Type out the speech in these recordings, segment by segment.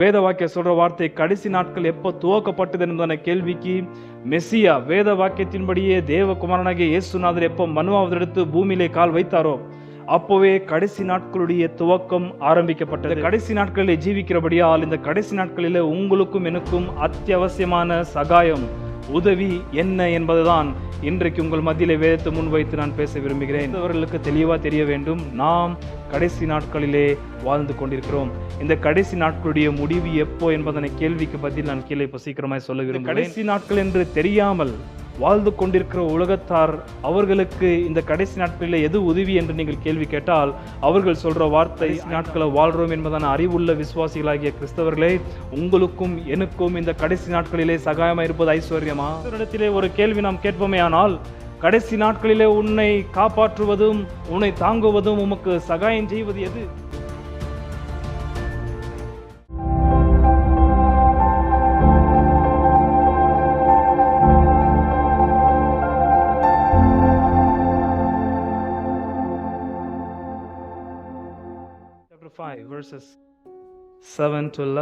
வேத வாக்கிய சொல்ற வார்த்தை கடைசி நாட்கள் எப்போ துவக்கப்பட்டது என்பதான கேள்விக்கு மெஸ்ஸியா வேத வாக்கியத்தின்படியே தேவகுமாரனாகிய இயேசுநாதர் எப்போ மனுவாவதெடுத்து பூமியிலே கால் வைத்தாரோ அப்போவே கடைசி நாட்களுடைய துவக்கம் ஆரம்பிக்கப்பட்டது. கடைசி நாட்களிலே ஜீவிக்கிறபடியால் இந்த கடைசி நாட்களிலே உங்களுக்கும் எனக்கும் அத்தியாவசியமான சகாயம் உதவி என்ன என்பதுதான் இன்றைக்கு உங்கள் மத்தியிலே வேதத்தை முன்வைத்து நான் பேச விரும்புகிறேன். அவர்களுக்கு தெளிவா தெரிய வேண்டும், நாம் கடைசி நாட்களிலே வாழ்ந்து கொண்டிருக்கிறோம். இந்த கடைசி நாட்களுடைய முடிவு எப்போ என்பதனை கேள்விக்கு பதில் நான் கீழே இப்போ சீக்கிரமாய் சொல்ல விரும்புகிறேன். கடைசி நாட்கள் என்று தெரியாமல் வாழ்ந்து கொண்டிருக்கிற உலகத்தார் அவர்களுக்கு இந்த கடைசி நாட்களில் எது உதவி என்று நீங்கள் கேள்வி கேட்டால் அவர்கள் சொல்ற வார்த்தை நாட்களை வாழ்றோம் என்பதான அறிவுள்ள விசுவாசிகளாகிய கிறிஸ்தவர்களே, உங்களுக்கும் எனக்கும் இந்த கடைசி நாட்களிலே சகாயமா இருப்பது ஐஸ்வர்யமா? இடத்திலே ஒரு கேள்வி நாம் கேட்போமே, ஆனால் கடைசி நாட்களிலே உன்னை காப்பாற்றுவதும் உன்னை தாங்குவதும் உமக்கு சகாயம் செய்வது எது?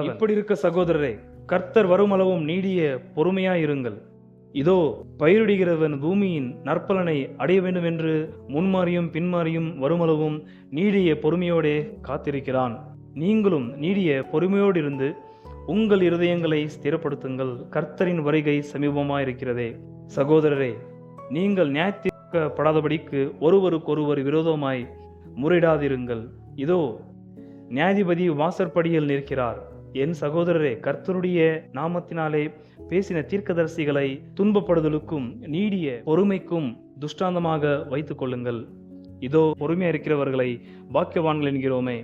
இப்படி இருக்க சகோதரரே, கர்த்தர் வருமளவும் நீடிய பொறுமையாயிருங்கள். இதோ பயிரிடுகிறவன் பூமியின் நற்பலனை அடைய வேண்டும் என்று முன்மாறியும் பின்மாறியும் வருமளவும் நீடிய பொறுமையோடே காத்திருக்கிறான். நீங்களும் நீடிய பொறுமையோடு இருந்து உங்கள் இருதயங்களை ஸ்திரப்படுத்துங்கள், கர்த்தரின் வருகை சமீபமாயிருக்கிறதே. சகோதரரே, நீங்கள் நியாயத்தீர்க்கப்படாதபடிக்கு ஒருவருக்கொருவர் விரோதமாய் முறையிடாதிருங்கள். இதோ நியாயாதிபதி வாசற்படியில் நிற்கிறார். என் சகோதரரே, கர்த்தருடைய நாமத்தினாலே பேசின தீர்க்கதரிசிகளை துன்பப்படுதலுக்கும் நீடிய பொறுமைக்கும் துஷ்டாந்தமாக வைத்துக் கொள்ளுங்கள். இதோ பொறுமையா இருக்கிறவர்களை பாக்கியவான்கள் என்கிறோமே.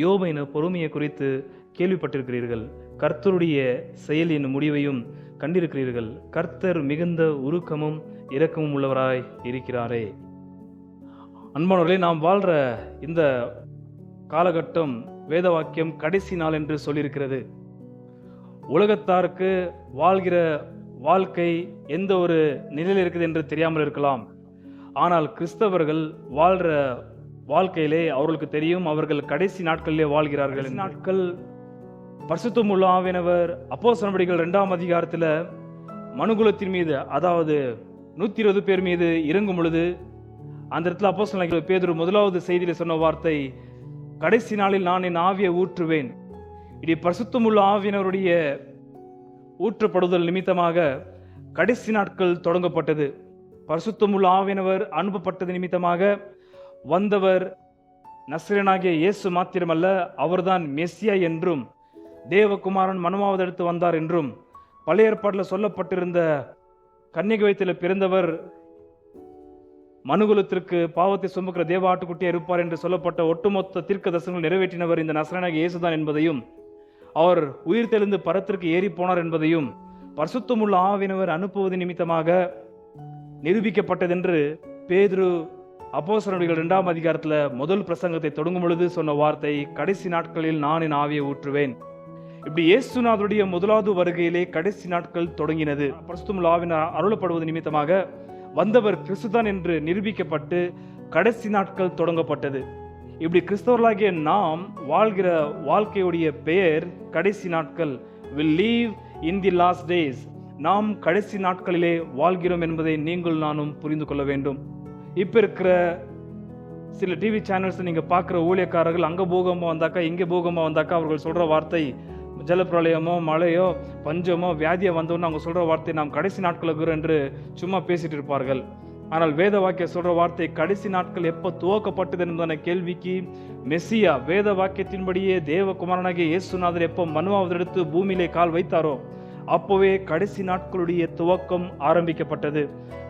யோபின் பொறுமையை குறித்து கேள்விப்பட்டிருக்கிறீர்கள், கர்த்தருடைய செயலின் முடிவையும் கண்டிருக்கிறீர்கள். கர்த்தர் மிகுந்த உருக்கமும் இரக்கமும் உள்ளவராய் இருக்கிறாரே. அன்பானவர்களே, நாம் வாழ்ற இந்த காலகட்டம் வேத வாக்கியம் கடைசி நாள் என்று சொல்லியிருக்கிறது. உலகத்தாருக்கு வாழ்கிற வாழ்க்கை எந்த ஒரு நிலையில் இருக்குது என்று தெரியாமல் இருக்கலாம். ஆனால் கிறிஸ்தவர்கள் வாழ்ற வாழ்க்கையிலே அவர்களுக்கு தெரியும், அவர்கள் கடைசி நாட்களிலே வாழ்கிறார்கள். நாட்கள் பரிசுத்தமுள்ள ஆவியானவர் அப்போஸ்தலர் நடபடிகள் 2ஆம் அதிகாரத்தில் மனுகுலத்தின் மீது, அதாவது 120 பேர் மீது இறங்கும் பொழுது அந்த இடத்துல அப்போஸ்தலர் பேதுரு முதலாவது செய்தியில சொன்ன வார்த்தை, கடைசி நாளில் நான் என் ஆவியை ஊற்றுவேன். இது பரிசுத்தமுள்ள ஆவியினருடைய ஊற்றப்படுதல் நிமித்தமாக கடைசி நாட்கள் தொடங்கப்பட்டது. பரிசுத்தமுள்ள ஆவியினவர் அனுப்பப்பட்டது நிமித்தமாக வந்தவர் நசரேயனாகிய இயேசு மாத்திரமல்ல, அவர்தான் மெஸ்ஸியா என்றும் தேவகுமாரன் மனுவாவதெடுத்து வந்தார் என்றும் பழைய ஏற்பாட்டில் சொல்லப்பட்டிருந்த கன்னிகை வயிற்றில் பிறந்தவர் மனுகுலத்திற்கு பாவத்தை சுமக்கிற தேவ ஆட்டுக்குட்டியா இருப்பார் என்று சொல்லப்பட்ட ஒட்டுமொத்த தீர்க்க தரிசனங்கள் நிறைவேற்றினவர் இந்த நசரேயனாகிய இயேசுதான் என்பதையும், அவர் உயிர் தெழுந்து பரத்திற்கு ஏறி போனார் என்பதையும் பரிசுத்தமுள்ள ஆவியானவர் அனுப்புவது நிமித்தமாக நிரூபிக்கப்பட்டதென்று பேதுரு அப்போஸ்தலர் நடபடிகள் 2ஆம் அதிகாரத்தில் முதல் பிரசங்கத்தை தொடங்கும் பொழுது சொன்ன வார்த்தை, கடைசி நாட்களில் நான் என் ஆவியை ஊற்றுவேன். இப்படி இயேசுநாதருடைய முதலாவது வருகையிலே கடைசி நாட்கள் தொடங்கினது. பரிசுத்தமுள்ள ஆவியானவர் அருளப்படுவது நிமித்தமாக வந்தவர் கிறிஸ்துதான் என்று நிரூபிக்கப்பட்டு கடைசி நாட்கள் தொடங்கப்பட்டது. இப்படி கிறிஸ்தவர்களாகிய நாம் வாழ்கிற வாழ்க்கையுடைய பெயர் கடைசி நாட்கள். will live in the last days. நாம் கடைசி நாட்களிலே வாழ்கிறோம் என்பதை நீங்கள் நானும் புரிந்து கொள்ள வேண்டும். இப்ப இருக்கிற சில டிவி சேனல்ஸ் நீங்க பார்க்குற ஊழியக்காரர்கள் அங்க பூகம்பம் வந்தாக்கா இங்கே பூகம்பம் வந்தாக்கா அவர்கள் சொல்ற வார்த்தை, ஜலப்பிரளயமோ மழையோ பஞ்சமோ வியாதியோ வந்தோன்னு அவங்க சொல்ற வார்த்தை நாம் கடைசி நாட்களுக்கு என்று சும்மா பேசிட்டு இருப்பார்கள். ஆனால் வேத வாக்கிய சொல்ற வார்த்தை கடைசி நாட்கள் எப்போ துவக்கப்பட்டது என்பதான கேள்விக்கு மெஸ்ஸியா வேத வாக்கியத்தின்படியே தேவகுமாரனாகிய இயேசுநாதர் எப்போ மனுவாவதெடுத்து பூமியிலே கால் வைத்தாரோ அப்போவே கடைசி நாட்களுடைய துவக்கம் ஆரம்பிக்கப்பட்டது.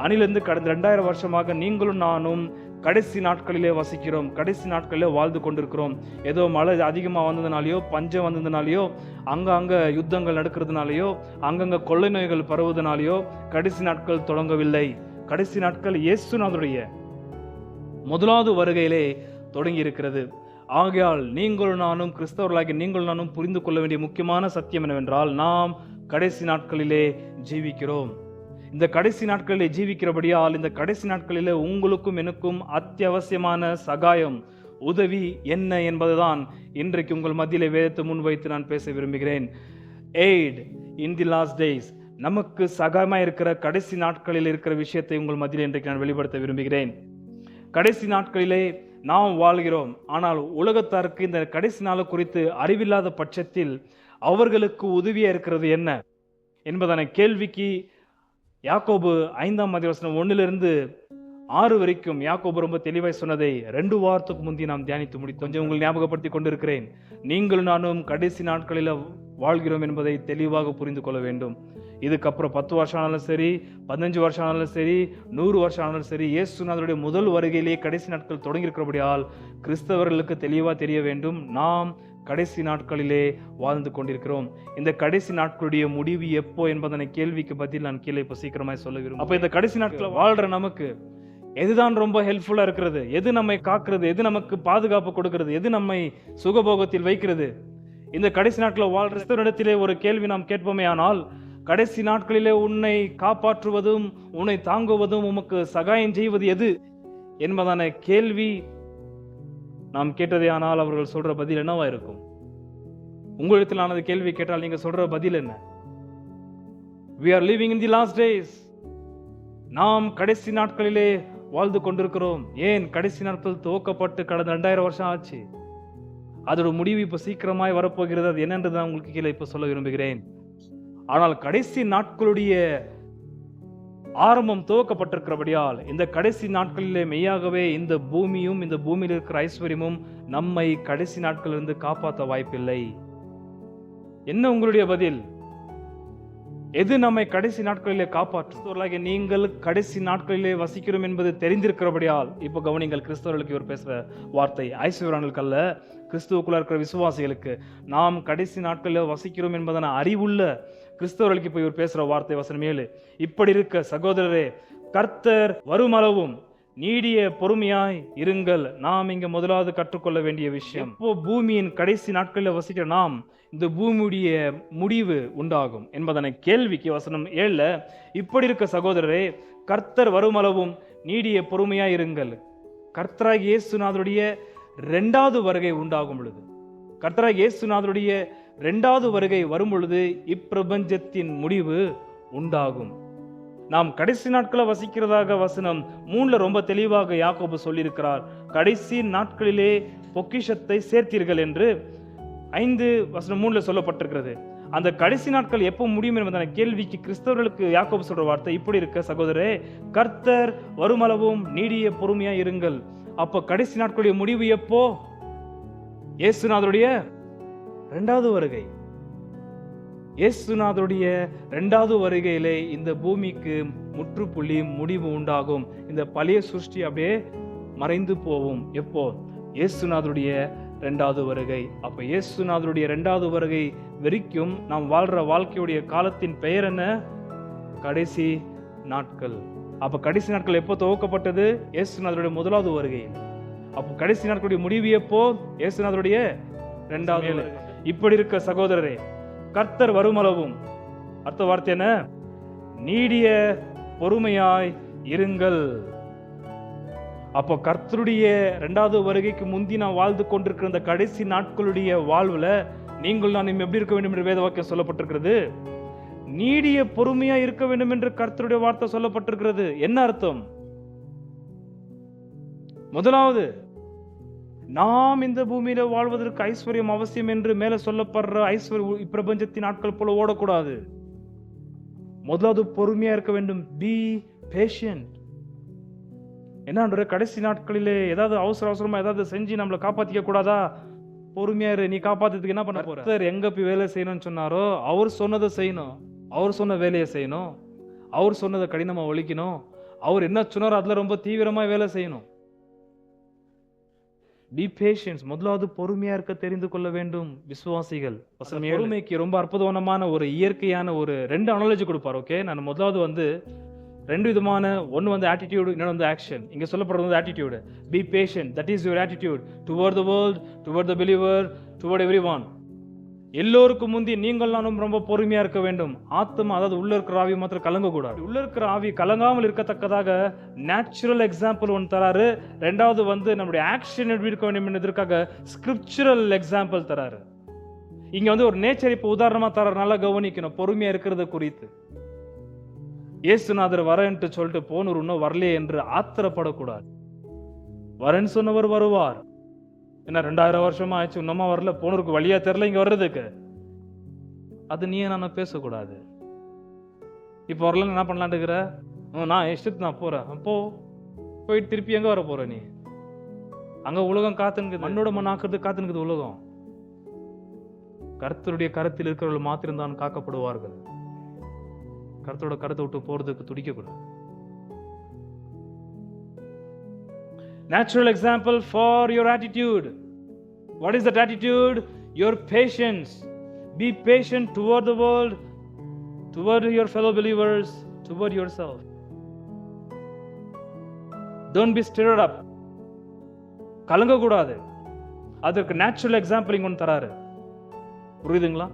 அணிலிருந்து கடந்த 2000 வருஷமாக நீங்களும் நானும் கடைசி நாட்களிலே வசிக்கிறோம், கடைசி நாட்களிலே வாழ்ந்து கொண்டிருக்கிறோம். ஏதோ மழை அதிகமாக வந்ததுனாலையோ பஞ்சம் வந்ததுனாலையோ அங்க யுத்தங்கள் நடக்கிறதுனாலையோ அங்கங்க கொள்ளை நோய்கள் பரவுவதனாலையோ கடைசி நாட்கள் தொடங்கவில்லை. கடைசி நாட்கள் இயேசுநாதருடைய முதலாவது வருகையிலே தொடங்கி இருக்கிறது. ஆகையால் நீங்களும் நானும் கிறிஸ்தவர்களாகி நீங்களும் நானும் புரிந்து கொள்ள வேண்டிய முக்கியமான சத்தியம் என்னவென்றால், நாம் கடைசி நாட்களிலே ஜீவிக்கிறோம். இந்த கடைசி நாட்களிலே ஜீவிக்கிறபடியால் இந்த கடைசி நாட்களிலே உங்களுக்கும் எனக்கும் அத்தியாவசியமான சகாயம் உதவி என்ன என்பதுதான் இன்றைக்கு உங்கள் மத்தியிலே வேதத்தை முன்வைத்து நான் பேச விரும்புகிறேன். Eight in the last days, நமக்கு சகாயமாக இருக்கிற கடைசி நாட்களில் இருக்கிற விஷயத்தை உங்கள் மத்தியில் இன்றைக்கு நான் வெளிப்படுத்த விரும்புகிறேன். கடைசி நாட்களிலே நாம் வாழ்கிறோம். ஆனால் உலகத்தாருக்கு இந்த கடைசி நாள் குறித்து அறிவில்லாத பட்சத்தில் அவர்களுக்கு உதவியா இருக்கிறது என்ன என்பதான கேள்விக்கு யாக்கோபு 5ஆம் அதிகாரம் 1-6 வரைக்கும் யாக்கோபு ரொம்ப தெளிவாய் சொன்னதை 2 வாரத்துக்கு முந்தி நாம் தியானித்து முடித்தோம். கொஞ்சம் உங்களை ஞாபகப்படுத்தி கொண்டிருக்கிறேன். நீங்களும் நானும் கடைசி நாட்களில் வாழ்கிறோம் என்பதை தெளிவாக புரிந்து கொள்ள வேண்டும். இதுக்கப்புறம் 10 வருஷம் ஆனாலும் சரி, 15 வருஷம் ஆனாலும் சரி, 100 வருஷம் ஆனாலும் சரி, இயேசுநாதருடைய முதல் வருகையிலேயே கடைசி நாட்கள் தொடங்கி இருக்கிறபடியால் கிறிஸ்தவர்களுக்கு தெளிவாக தெரிய வேண்டும், நாம் கடைசி நாட்களிலே வாழ்ந்து கொண்டிருக்கிறோம். இந்த கடைசி நாட்களுடைய முடிவு எப்போ என்பதனை கேள்விக்கு பதில் நான் கீழே இப்போ சீக்கிரமாய் சொல்ல விரும்புகிறேன். அப்ப இந்த கடைசி நாட்களில் வாழ்ற நமக்கு எதுதான் ரொம்ப ஹெல்ப்ஃபுல்லா இருக்கிறது, எது நம்மை காக்கிறது, எது நமக்கு பாதுகாப்பு கொடுக்கிறது, எது நம்மை சுகபோகத்தில் வைக்கிறது? இந்த கடைசி நாட்களில் வாழ்ற இடத்திலே ஒரு கேள்வி நாம் கேட்போமே ஆனால், கடைசி நாட்களிலே உன்னை காப்பாற்றுவதும் உன்னை தாங்குவதும் உமக்கு சகாயம் செய்வது எது என்பதான கேள்வி நாம் கேட்டதே ஆனால் அவர்கள் சொல்ற பதில் என்னவா இருக்கும்? உங்களிடத்தில் ஆனது கேள்வி கேட்டால் நீங்க சொல்ற பதில் என்ன? We are living in the last days. நாம் கடைசி நாட்களிலே வாழ்ந்து கொண்டிருக்கிறோம். ஏன் கடைசி நாட்கள் துவக்கப்பட்டு கடந்த 2000 வருஷம் ஆச்சு. அதோட முடிவு இப்ப சீக்கிரமாய் வரப்போகிறது. அது என்னென்று தான் உங்களுக்கு கீழே இப்ப சொல்ல விரும்புகிறேன். ஆனால் கடைசி நாட்களுடைய ஆரம்பம் துவக்கப்பட்டிருக்கிறபடியால் இந்த கடைசி நாட்களிலே மெய்யாகவே இந்த பூமியும் இந்த பூமியில் இருக்கிற ஐஸ்வர்யமும் நம்மை கடைசி நாட்களிலிருந்து காப்பாற்ற வாய்ப்பில்லை. என்ன உங்களுடைய பதில்? எது நம்மை கடைசி நாட்களிலே காப்பாற்றுவர்களாக நீங்கள் கடைசி நாட்களிலே வசிக்கிறோம் என்பது தெரிந்திருக்கிறபடியால், இப்போ கவனிங்கள், கிறிஸ்தவர்களுக்கு இவர் பேசுற வார்த்தை ஐஸ்வர்யானுக்கு அல்ல, கிறிஸ்துவுக்குள்ள இருக்கிற விசுவாசிகளுக்கு. நாம் கடைசி நாட்களில் வசிக்கிறோம் என்பதன அறிவுள்ள கிறிஸ்தவர்களுக்கு இப்போ இவர் பேசுற வார்த்தை வசனம் 7. இப்படி இருக்க சகோதரரே, கர்த்தர் வருமளவும் நீடிய பொறுமையாய் இருங்கள். நாம் இங்க முதலாவது கற்றுக்கொள்ள வேண்டிய விஷயம், இப்போ பூமியின் கடைசி நாட்களில் வசிக்கிற நாம் இந்த பூமியுடைய முடிவு உண்டாகும் என்பதனை கேள்விக்கு வசனம் 7 இப்படி இருக்க சகோதரரே, கர்த்தர் வருமளவும் நீடிய பொறுமையாய் இருங்கள். கர்த்தராகிய இயேசுநாதருடைய 2வது வருகை உண்டாகும் பொழுது, கர்த்தராகிய இயேசுநாதருடைய 2வது வருகை வரும் பொழுது இப்பிரபஞ்சத்தின் முடிவு உண்டாகும். நாம் கடைசி நாட்களை வசிக்கிறதாக வசனம் 3 ரொம்ப தெளிவாக யாக்கோபு சொல்லியிருக்கிறார். கடைசி நாட்களிலே பொக்கிஷத்தை சேர்த்தீர்கள் என்று 5:3 சொல்லப்பட்டிருக்கிறது. அந்த கடைசி நாட்கள் எப்போ முடியும் என்பதான கேள்விக்கு கிறிஸ்தவர்களுக்கு யாக்கோபு சொல்ற வார்த்தை இப்படி இருக்க சகோதரரே, கர்த்தர் வருமளவும் நீடிய பொறுமையா இருங்கள். அப்ப கடைசி நாட்களுடைய முடிவு எப்போ? இயேசுநாதருடைய 2வது வருகை. இயேசுநாதருடைய 2வது வருகையிலே இந்த பூமிக்கு முற்றுப்புள்ளி முடிவு உண்டாகும். இந்த பழைய சிருஷ்டி அப்படியே மறைந்து போகும். எப்போ? இயேசுநாதருடைய 2வது வருகை. அப்ப இயேசுநாதருடைய 2வது வருகை வரைக்கும் நாம் வாழ்ற வாழ்க்கையுடைய காலத்தின் பெயர் என்ன? கடைசி நாட்கள். அப்ப கடைசி நாட்கள் எப்போ துவக்கப்பட்டது? இயேசுநாதருடைய 1வது வருகை. அப்ப கடைசி நாட்களுடைய முடிவு எப்போ? இயேசுநாதருடைய 2வது வருகை. இப்படி இருக்க சகோதரரே, கர்த்தர் வருமளவும், அர்த்த வார்த்தை என்ன? நீடிய பொறுமையாய் இருங்கள். அப்போ கர்த்தருடைய 2வது வருகைக்கு முந்தி நான் வாழ்ந்து கொண்டிருக்கிற இந்த கடைசி நாட்களுடைய வாழ்வுல நீங்கள் நான் எப்படி இருக்க வேண்டும் என்று வேத வாக்கியம் சொல்லப்பட்டிருக்கிறது. நீடிய பொறுமையா இருக்க வேண்டும் என்று கர்த்தருடைய வார்த்தை சொல்லப்பட்டிருக்கிறது. என்ன அர்த்தம்? முதலாவது, நாம் இந்த பூமியில வாழ்வதற்கு ஐஸ்வர்யம் அவசியம் என்று மேல சொல்லப்படுற ஐஸ்வர்யம் இப்பிரபஞ்சத்தின் நாட்கள் போல ஓடக்கூடாது. முதலாவது பொறுமையா இருக்க வேண்டும். B patient. என்ன கடைசி நாட்களிலே ஏதாவது அவசரமா ஏதாவது செஞ்சு நம்மளை காப்பாத்திக்க கூடாதா? பொறுமையா இரு. நீ காப்பாத்துறதுக்கு என்ன பண்ண போற? எங்க போய் வேலை செய்யணும்னு சொன்னாரோ அவர் சொன்னதை செய்யணும். அவர் சொன்ன வேலையை செய்யணும். அவர் சொன்னதை கடினமா ஒழிக்கணும். அவர் என்ன சொன்னாரோ அதுல ரொம்ப தீவிரமா வேலை செய்யணும். Be patience. முதலாவது பொறுமையா இருக்க தெரிந்து கொள்ள வேண்டும் விசுவாசிகள். பொறுமைக்கு ரொம்ப அற்புதமான ஒரு இயற்கையான ஒரு 2 அனாலஜி கொடுப்பார். ஓகே, நான் முதலாவது 2 விதமான, ஒன்று ஆட்டிடியூட், இன்னொன்று ஆக்ஷன். இங்க சொல்லப்படுறது attitude. B patient, that is your attitude toward the world, toward the believer, toward everyone. எல்லோருக்கும் முந்தி நீங்கள் நானும் ரொம்ப பொறுமையா இருக்க வேண்டும். ஆத்மா, அதாவது உள்ள இருக்கிற ஆவி மாத்திரம் கலங்கக்கூடாது. உள்ள இருக்கிற ஆவி கலங்காமல் இருக்கத்தக்கதாக நேச்சுரல் எக்ஸாம்பிள் ஒன்று தராரு. ரெண்டாவது வந்து நம்முடைய ஆக்ஷன் எப்படி இருக்க வேண்டும் என்பதற்காக ஸ்கிரிப்சுரல் எக்ஸாம்பிள் தராரு. இங்க வந்து ஒரு நேச்சர் இப்ப உதாரணமா தரனால கவனிக்கணும், பொறுமையா இருக்கிறது குறித்து. இயேசுநாதர் வரேன்ட்டு சொல்லிட்டு போனூர் இன்னும் வரலையே என்று ஆத்திரப்படக்கூடாது. வரேன்னு சொன்னவர் வருவார். என்ன 2000 வருஷமா ஆச்சு, இன்னுமா வரல, போனூருக்கு வழியா தெரியல இங்க வர்றதுக்கு. அது நீ நான் பேசக்கூடாது. இப்ப வரலன்னு என்ன பண்ணலான்னு இருக்கிற? நான் இஷ்டத்துக்கு நான் போறேன். போயிட்டு திருப்பி எங்க வர போற நீ? அங்க உலகம் காத்துனுக்குது, மண்ணோட மண் ஆக்குறது காத்துனுக்குது உலகம். கர்த்தருடைய கருத்தில் இருக்கிறவர்கள் மாத்திரம்தான் காக்கப்படுவார்கள். கர்த்தரோட கருத்தை விட்டு போறதுக்கு துடிக்க கூடாது. Natural example for your attitude. What is that attitude? Your patience. Be patient toward the world, toward your fellow believers, toward yourself. Don't be stirred up. கலங்க கூடாது. அதற்கு நேச்சுரல் எக்ஸாம்பிள் இங்க ஒன்று தராரு. புரியுதுங்களா?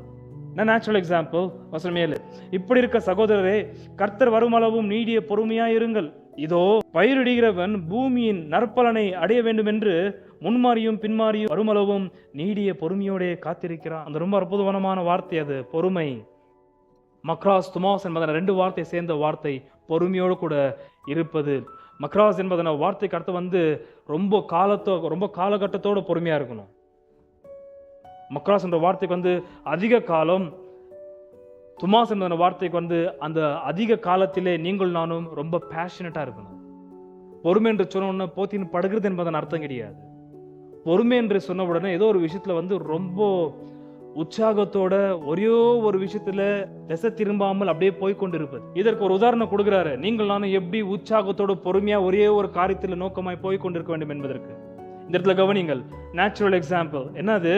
நான் நேச்சுரல் எக்ஸாம்பிள் வசனம் 7. இப்படி இருக்க சகோதரரே, கர்த்தர் வருமளவும் நீடிய பொறுமையா இருங்கள். இதோ பயிரிடுகிறவன் பூமியின் நற்பலனை அடைய வேண்டும் என்று முன்மாறியும் பின்மாறியும் வருமளவும் நீடிய பொறுமையோட காத்திருக்கிறான். அந்த ரொம்ப அற்புதமான வார்த்தை அது, பொறுமை. மக்ராஸ் துமாஸ் என்பதன 2 வார்த்தை சேர்ந்த வார்த்தை, பொறுமையோடு கூட இருப்பது. மக்ராஸ் என்பதன வார்த்தைக்கு அர்த்தம் வந்து ரொம்ப காலகட்டத்தோட பொறுமையா இருக்கணும். மக்ராஸ் என்ற வார்த்தைக்கு வந்து அதிக காலம், துமாஸ் என்ற வார்த்தைக்கு வந்து அந்த அதிக காலத்திலே நீங்கள் நானும் ரொம்ப பேஷனட்டா இருக்கணும். பொறுமை என்று சொன்ன உடனே போத்தின்னு படுகிறது என்பதன் அர்த்தம் கிடையாது. பொறுமை என்று சொன்ன உடனே ஏதோ ஒரு விஷயத்துல வந்து ரொம்ப உற்சாகத்தோட ஒரே ஒரு விஷயத்துல திசை திரும்பாமல் அப்படியே போய்கொண்டு இருப்பது. இதற்கு ஒரு உதாரணம் கொடுக்கிறாரு. நீங்கள் நானும் எப்படி உற்சாகத்தோட பொறுமையா ஒரே ஒரு காரியத்தில் நோக்கமாய் போய்கொண்டிருக்க வேண்டும் என்பதற்கு. இந்த இடத்துல கவனிங்கள், நேச்சுரல் எக்ஸாம்பிள். என்னது?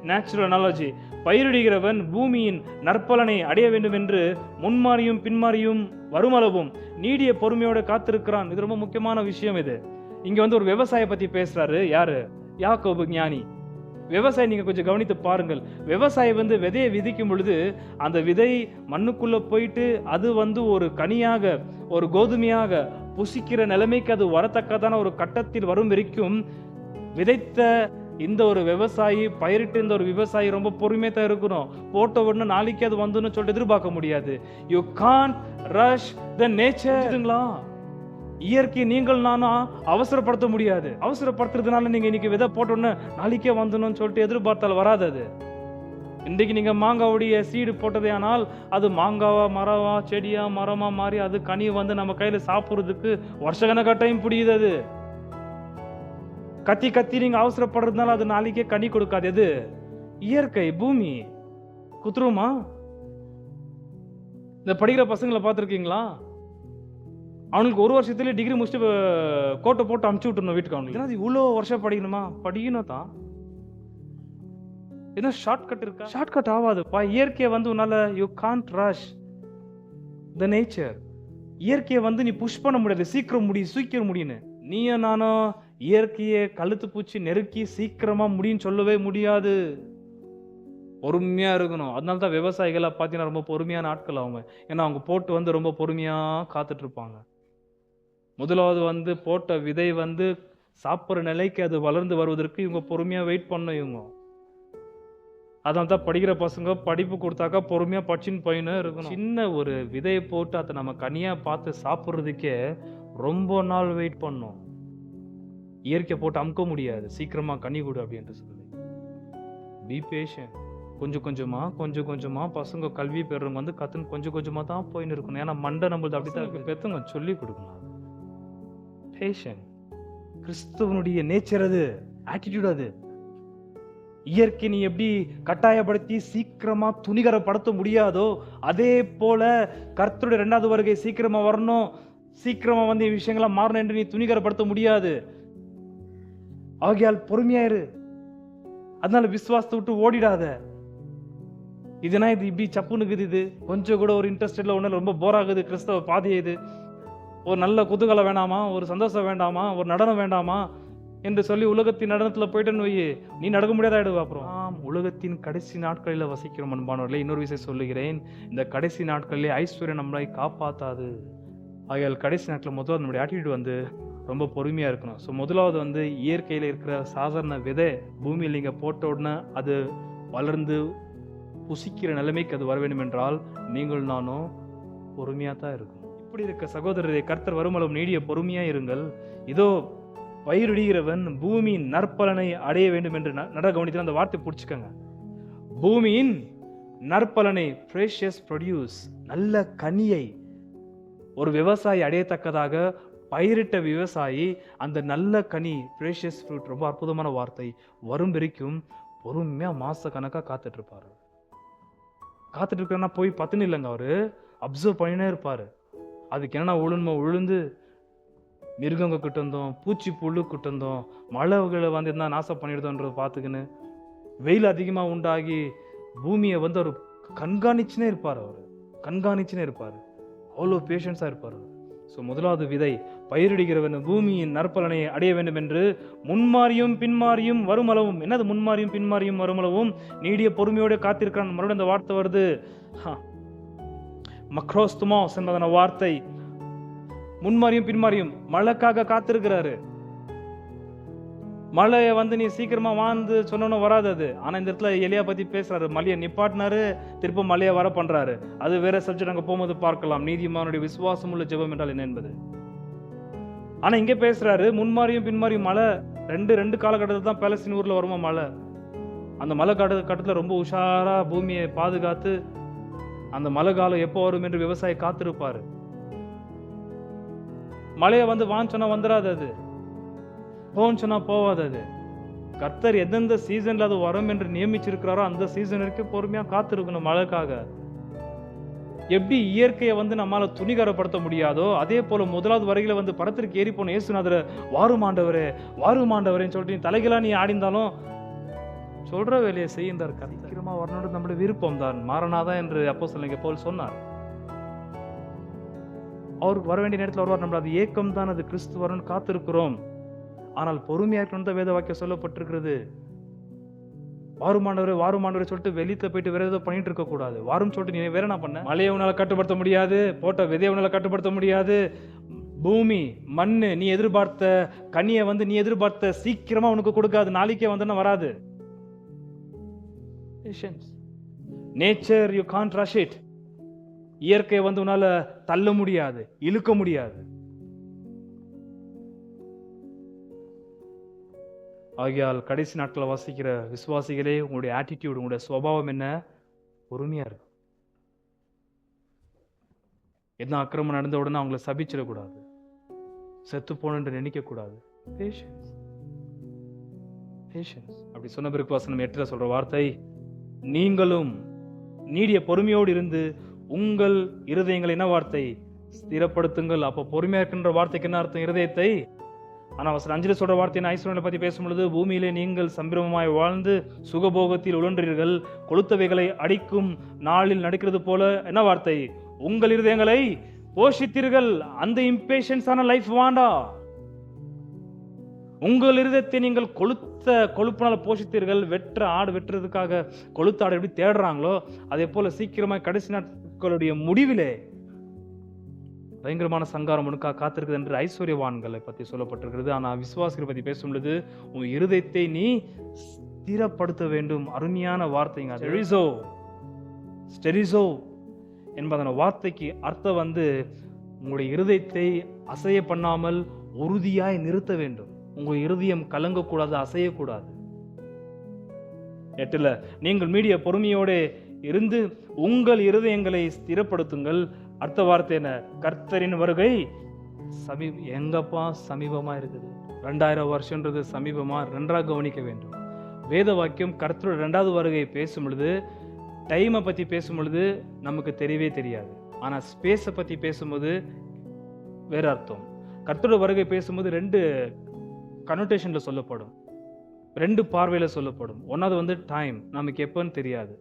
Natural analogy. பயிரிடுகிறவன் பூமியின் நற்பலனை அடைய வேண்டும் என்று முன்மாறியும் பின்மாறியும் வருமளவும் நீடிய பொறுமையோட காத்திருக்கிறான். இது ரொம்ப முக்கியமான விஷயம். இது இங்க வந்து ஒரு விவசாய பத்தி பேசுறாரு. யாரு? யாக்கோபு ஞானி. விவசாயி நீங்க கொஞ்சம் கவனித்து பாருங்கள். விவசாயி வந்து விதையை விதிக்கும் பொழுது அந்த விதை மண்ணுக்குள்ள போயிட்டு அது வந்து ஒரு கனியாக, ஒரு கோதுமையாக புசிக்கிற நிலைமைக்கு அது வரத்தக்கதான ஒரு கட்டத்தில் வரும் வரைக்கும் விதைத்த இந்த ஒரு விவசாயி, பயிரிட்டு இந்த ஒரு விவசாயி ரொம்ப பொறுமையா தான் இருக்கணும். போட்ட உடனே நாளைக்கு அது வந்துன்னு சொல்லிட்டு எதிர்பார்க்க முடியாது. யூ கான்ட் ரஷ் த நேச்சர்ங்களா. இயற்கை நீங்கள் நானும் அவசரப்படுத்த முடியாது. அவசரப்படுத்துறதுனால நீங்க இன்னைக்கு விதை போட்ட உடனே நாளைக்கே வந்துன்னு சொல்லிட்டு எதிர்பார்த்தால் வராது. அது இன்றைக்கு நீங்க மாங்காவுடைய சீடு போட்டதே ஆனால் அது மாங்காவா, மரமா, செடியா, மரமா மாறி அது கனி வந்து நம்ம கையில சாப்பிடுறதுக்கு வருஷக்கணக்கா டைம் பிடிக்குது. அது கத்தி நீங்க அவசரப்படுறதுனால அது நாளைக்கே கனி கொடுக்காது. எது? இயற்கை, பூமி. குத்துருமா? இந்த படிக்கிற பசங்களை பார்த்துருக்கீங்களா? அவனுக்கு ஒரு வருஷத்துல டிகிரி முடிச்சுட்டு கோட்டை போட்டு அமுச்சு விட்டுருணும் வீட்டுக்கு. அவனுக்கு இவ்வளோ வருஷம் படிக்கணுமா? படிக்கணும் தான். என்ன ஷார்ட்கட் இருக்கா? ஷார்ட்கட் ஆகாதுப்பா. இயற்கையை வந்து உன்னால you can't rush the nature. இயற்கையை வந்து நீ புஷ் பண்ண முடியாது. சீக்கிரம் முடியும்னு நீயும் நானும் இயற்கையை கழுத்து பூச்சி நெருக்கி சீக்கிரமா முடியும் சொல்லவே முடியாது. பொறுமையா இருக்கணும். அதனால தான் விவசாயிகளை பார்த்தீங்கன்னா ரொம்ப பொறுமையான ஆட்கள் அவங்க. ஏன்னா அவங்க போட்டு வந்து ரொம்ப பொறுமையா காத்துட்டு இருப்பாங்க. முதலாவது வந்து போட்ட விதை வந்து சாப்பிட்ற நிலைக்கு அது வளர்ந்து வருவதற்கு இவங்க பொறுமையா வெயிட் பண்ணணும். இவங்க அதனால தான் படிக்கிற பசங்க படிப்பு கொடுத்தாக்கா பொறுமையா படிச்சுன்னு போயின்னு இருக்கணும். சின்ன ஒரு விதையை போட்டு அதை நம்ம கனியா பார்த்து சாப்பிட்றதுக்கே ரொம்ப நாள் வெயிட் பண்ணோம். இயற்கை போட்டு அமுக்க முடியாது. சீக்கிரமா கனி கொடு அப்படின்ட்டு சொல்லி பி பேஷண்ட். கொஞ்சம் கொஞ்சமா பசங்க கல்வி பெறவங்க வந்து கத்துன்னு கொஞ்சமா தான் போயின்னு இருக்கணும். ஏன்னா மண்டை நம்மளுக்கு அப்படித்தான் இருக்கு. பெத்தவங்க சொல்லி கொடுக்கணும். பேஷண்ட் கிறிஸ்துவனுடைய நேச்சர், அது ஆட்டிடியூட். அது இயற்கை நீ எப்படி கட்டாயப்படுத்தி சீக்கிரமா துணிகரப்படுத்த முடியாதோ அதே போல கர்த்தருடைய 2வது வருகை சீக்கிரமா வரணும், சீக்கிரமா வந்து விஷயங்களா மாறணும் என்று நீ துணிகரப்படுத்த முடியாது. ஆகையால் பொறுமையாயிரு. அதனால விசுவாசத்தை விட்டு ஓடிடாத. இதுனா இது இப்படி சப்புனுக்குது. இது கொஞ்சம் கூட ஒரு இன்ட்ரெஸ்ட் இல்லை. ஒன்றும் ரொம்ப போர் ஆகுது. கிறிஸ்தவ பாதையே இது. ஒரு நல்ல குதூகலம் வேண்டாமா? ஒரு சந்தோஷம் வேண்டாமா? ஒரு நடனம் வேண்டாமா? என்று சொல்லி உலகத்தின் நடனத்துல போயிட்டேன்னு வை, நீ நடக்க முடியாதாயிடுவா. அப்புறம் உலகத்தின் கடைசி நாட்களில் வசிக்கிறோம் அன்பானவர்களே. இன்னொரு விஷயம் சொல்லுகிறேன், இந்த கடைசி நாட்களிலே ஐஸ்வர்யம் நம்மளை காப்பாத்தாது. ஆகையால் கடைசி நாட்கள் முதல்ல நம்முடைய ஆட்டிடியூட் வந்து ரொம்ப பொறுமையா இருக்கணும். ஸோ முதலாவது வந்து இயற்கையில் இருக்கிற சாதாரண விதை பூமியில் நீங்க போட்ட உடனே அது வளர்ந்து புசிக்கிற நிலைமைக்கு அது வர வேண்டும் என்றால் நீங்கள் நானும் பொறுமையா தான் இருக்கும். இப்படி இருக்க சகோதரரை, கர்த்தர் வருமளவும் நீடிய பொறுமையா இருங்கள். இதோ பயிரிடுகிறவன் பூமியின் நற்பலனை அடைய வேண்டும் என்று நட கவனித்து அந்த வார்த்தை பிடிச்சுக்கங்க. பூமியின் நற்பலனை, precious produce, நல்ல கனியை ஒரு விவசாயி அடையத்தக்கதாக பயிரிட்ட விவசாயி அந்த நல்ல கனி, precious fruit, ரொம்ப அற்புதமான வார்த்தை, வரும் வரைக்கும் பொறுமையா மாச கணக்கா காத்துட்டு இருப்பாரு. காத்துட்டு இருக்கிறன்னா போய் பத்துன்னு இல்லைங்க, அவரு அப்சர்வ் பண்ணினே இருப்பாரு. அதுக்கு என்னன்னா உளுந்து மிருகங்க கிட்ட இருந்தோம், பூச்சி புழு கிட்ட இருந்தோம், மழைகளை வந்து என்ன நாசம் பண்ணிடுதோன்றதை பார்த்துக்கின்னு வெயில் அதிகமாக உண்டாகி பூமியை வந்து அவர் கண்காணிச்சுனே இருப்பார். அவ்வளோ பேஷன்ஸாக இருப்பார். ஸோ முதலாவது விதை, பயிரிடுகிறவன் பூமியின் நற்பலனை அடைய வேண்டும் என்று முன்மாறியும் பின்மாறியும் வருமளவும், என்னது முன்மாறியும் பின்மாறியும் வருமளவும் நீடிய பொறுமையோடு காத்திருக்கிறான். மறுபடியும் அந்த வார்த்தை வருது, மக்ரோஸ்துமாஸ் என்பதான வார்த்தை. முன்மாறியும் பின்மாறியும் மழைக்காக காத்திருக்கிறாரு. மழையை வந்து நீ சீக்கிரமா வாழ்ந்து சொன்னோன்னு வராது அது. ஆனா இந்த இடத்துல எலியா பத்தி பேசுறாரு, மழையை நிப்பாட்டினாரு, திரும்ப மழையை வர பண்றாரு. அது வேற சப்ஜெக்ட், அங்க போகும்போது பார்க்கலாம், நீதிமானுடைய விசுவாசம் உள்ள ஜெபம் என்றால் என்ன என்பது. ஆனா இங்க பேசுறாரு முன்மாறியும் பின்மாறியும். மழை ரெண்டு காலகட்டத்தில் தான் பேலஸ்தீன் ஊர்ல வருமா மழை. அந்த மழை கட்டத்துல ரொம்ப உஷாரா பூமியை பாதுகாத்து அந்த மழை காலம் எப்போ வரும் என்று விவசாயி காத்திருப்பாரு. மழையை வந்து வான்னு சொன்னா வந்துடாது, அது போன்னு சொன்னா போவாது. அது கர்த்தர் எந்தெந்த சீசன்ல அது வரும் என்று நியமிச்சிருக்கிறாரோ அந்த சீசன் வரைக்கும் பொறுமையா காத்திருக்கணும் மழைக்காக. எப்படி இயற்கையை வந்து நம்மால துணிகரப்படுத்த முடியாதோ அதே போல முதலாவது வரையில வந்து பரத்திற்கு ஏறி போன இயேசுநாதர் வாருமாண்டவரேன்னு சொல்லிட்டு தலைகளா நீ ஆடிந்தாலும் சொல்ற வேலையை செய்யுந்தார். சீக்கிரமா வரணும்னு நம்மளுடைய விருப்பம் தான், மாறனாதான் என்று அப்போஸ்தலன் பவுல் சொன்னார். அவருக்கு வர வேண்டிய நேரத்தில் வருவார். நம்ம அது ஏக்கம் தான், அது கிறிஸ்து வரணும்னு காத்திருக்கிறோம். ஆனால் பொறுமையா இருக்கணும் தான் வேத வாக்கியம் சொல்லப்பட்டிருக்கிறது. வாருமாண்டவரை சொல்லிட்டு வெளியில போயிட்டு வேற ஏதோ பண்ணிட்டு இருக்க கூடாது. வாரும் சொல்லிட்டு நீ வேற என்ன பண்ண, மழையை உன்னால கட்டுப்படுத்த முடியாது, போட்ட விதையை உன்னால கட்டுப்படுத்த முடியாது. பூமி மண்ணு நீ எதிர்பார்த்த கனியை வந்து நீ எதிர்பார்த்த சீக்கிரமா உனக்கு கொடுக்காது, நாளைக்கே வந்து வராது. Nature you can't rush it. இயற்கையை வந்து உன்னால தள்ள முடியாது, இழுக்க முடியாது. ஆகையால் கடைசி நாட்களை வாசிக்கிற விசுவாசிகளே, உங்களுடைய ஆட்டிடியூட், உங்களுடைய சுபாவம் என்ன? பொறுமையா இருக்கும். என்ன அக்கிரமம் நடந்த உடனே அவங்களை சபிச்சிடக்கூடாது, செத்து போன நினைக்க கூடாது. அப்படி சொன்ன பிறகு வசனம் 8 சொல்ற வார்த்தை, நீங்களும் நீடிய பொறுமையோடு இருந்து உங்கள் இருதயங்கள், என்ன வார்த்தை? ஸ்திரப்படுத்துங்கள். அப்ப பொறுமையா இருக்கின்ற வார்த்தைக்கு என்ன அர்த்தம்? இருதயத்தை. ஆனா வசனம் 5 சொல்ற வார்த்தை ஐஸ்வர்யங்களை பத்தி பேசும்பொழுது, பூமியிலே நீங்கள் சம்பிரமமாய் வாழ்ந்து சுகபோகத்தில் உழன்றீர்கள், கொளுத்தவைகளை அடிக்கும் நாளில் நடக்கிறது போல, என்ன வார்த்தை? உங்கள் இருதயங்களை போஷித்தீர்கள். அந்த இம்பேஷன்ஸான லைஃப் வேண்டா. உங்கள் இருதயத்தை நீங்கள் கொழுப்பினால போஷித்தீர்கள். ஆடு வெட்டுறதுக்காக கொளுத்த ஆடு எப்படி தேடுறாங்களோ அதே போல சீக்கிரமா கடைசி நாட்களுடைய முடிவிலே பயங்கரமான சங்காரம் உனக்காக காத்திருக்குது என்று ஐஸ்வர்யவான்களை பத்தி சொல்லப்பட்டிருக்கிறது. ஆனா விசுவாசிகளை பத்தி பேசும்பொழுது, உன் இருதயத்தை நீ ஸ்திரப்படுத்த வேண்டும். அருமையான வார்த்தைங்க. ஸ்டெரிசோ என்பதான வார்த்தைக்கு அர்த்தம் வந்து உங்களுடைய இருதயத்தை அசைய பண்ணாமல் உறுதியாய் நிறுத்த வேண்டும். உங்க இருதயம் கலங்கக்கூடாது, அசையக்கூடாது. 8 நீங்கள் மீடிய பொறுமையோட இருந்து உங்கள் இருதயங்களை ஸ்திரப்படுத்துங்கள். அடுத்த வார்த்தை என்ன? கர்த்தரின் வருகை எங்கப்பா சமீபமா இருக்குது. 2000 வருஷம்ன்றது சமீபமா? நன்றாக கவனிக்க வேண்டும். வேத வாக்கியம் கர்த்தரோட 2வது வருகை பேசும் பொழுது, டைமை பத்தி பேசும் பொழுது நமக்கு தெரியவே தெரியாது. ஆனா ஸ்பேஸை பத்தி பேசும்போது வேற அர்த்தம். கர்த்தரோட வருகை பேசும்போது 2 கனோட்டேஷன்ல சொல்லப்படும், 2 பார்வையில சொல்லப்படும். ஒன்னாவது வந்து டைம், நமக்கு எப்பன்னு தெரியாது.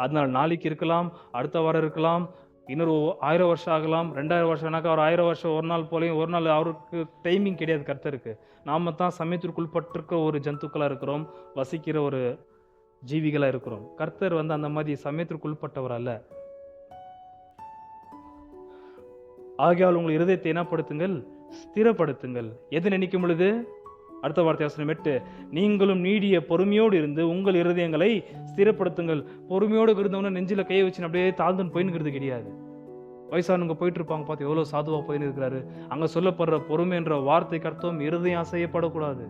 அதனால நாளைக்கு இருக்கலாம், அடுத்த வாரம் இருக்கலாம், இன்னொரு 1000 வருஷம் ஆகலாம், 2000 வருஷம் ஆனாக்கா அவர் 1000 வருஷம் ஒரு நாள் போலையும் ஒரு நாள் அவருக்கு டைமிங் கிடையாது கர்த்தருக்கு. நாம தான் சமயத்திற்குள் பட்டிருக்க ஒரு ஜந்துக்களா இருக்கிறோம், வசிக்கிற ஒரு ஜீவிகளா இருக்கிறோம். கர்த்தர் அந்த மாதிரி சமயத்திற்குள்பட்டவர் அல்ல. ஆகையால் உங்கள் இருதயத்தை என்னப்படுத்துங்கள், ஸ்திரப்படுத்துங்கள். எது நினைக்கும் பொழுது? அடுத்த வார்த்தை வசனம் 8, நீங்களும் நீடிய பொறுமையோடு இருந்து உங்கள் இருதயங்களை ஸ்திரப்படுத்துங்கள். பொறுமையோடு இருந்தவன நெஞ்சில கையை வச்சு அப்படியே தாழ்ந்துன்னு போயின்னு கிடையாது. வயசானவங்க போயிட்டு இருப்பாங்க, பார்த்து எவ்வளவு சாதுவா போயின்னு இருக்கிறாரு. அங்க சொல்லப்படுற பொறுமை என்ற வார்த்தைக்கு அர்த்தம் இருதயம் அசையப்படக்கூடாது.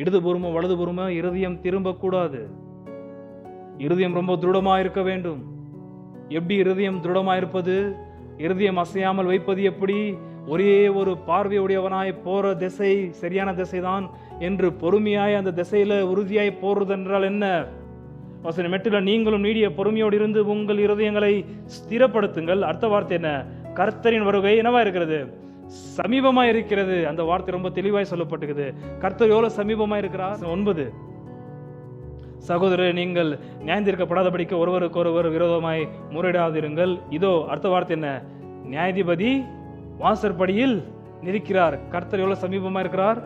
இடதுபுறமோ வலதுபுறமோ இருதயம் திரும்பக்கூடாது. இருதயம் ரொம்ப திருடமா இருக்க வேண்டும். எப்படி இருதயம் திருடமா இருப்பது? இருதயம் அசையாமல் வைப்பது எப்படி? ஒரே ஒரு பார்வையுடையவனாய் போற திசை சரியான திசைதான் என்று பொறுமையாய் அந்த திசையில உறுதியாய் போறது என்றால் என்ன? வசனம் 8, நீங்களும் நீடிய பொறுமையோடு இருந்து உங்கள் இருதயங்களை ஸ்திரப்படுத்துங்கள். அடுத்த வார்த்தை என்ன? கர்த்தரின் வருகை என்னவா இருக்கிறது? சமீபமா இருக்கிறது. அந்த வார்த்தை ரொம்ப தெளிவாய் சொல்லப்பட்டிருக்குது. கர்த்தர் எவ்வளவு சமீபமா இருக்கிறார்? 9, சகோதரர் நீங்கள் நியாயந்தீர்க்கப்படாதபடிக்கு ஒருவருக்கு ஒருவர் விரோதமாய் முறையிடாதிருங்கள். இதோ அடுத்த வார்த்தை என்ன? நியாயாதிபதி வாசற்படியில் நிற்கிறார். கர்த்தர் எவ்வளவு சமீபமா இருக்கிறார்?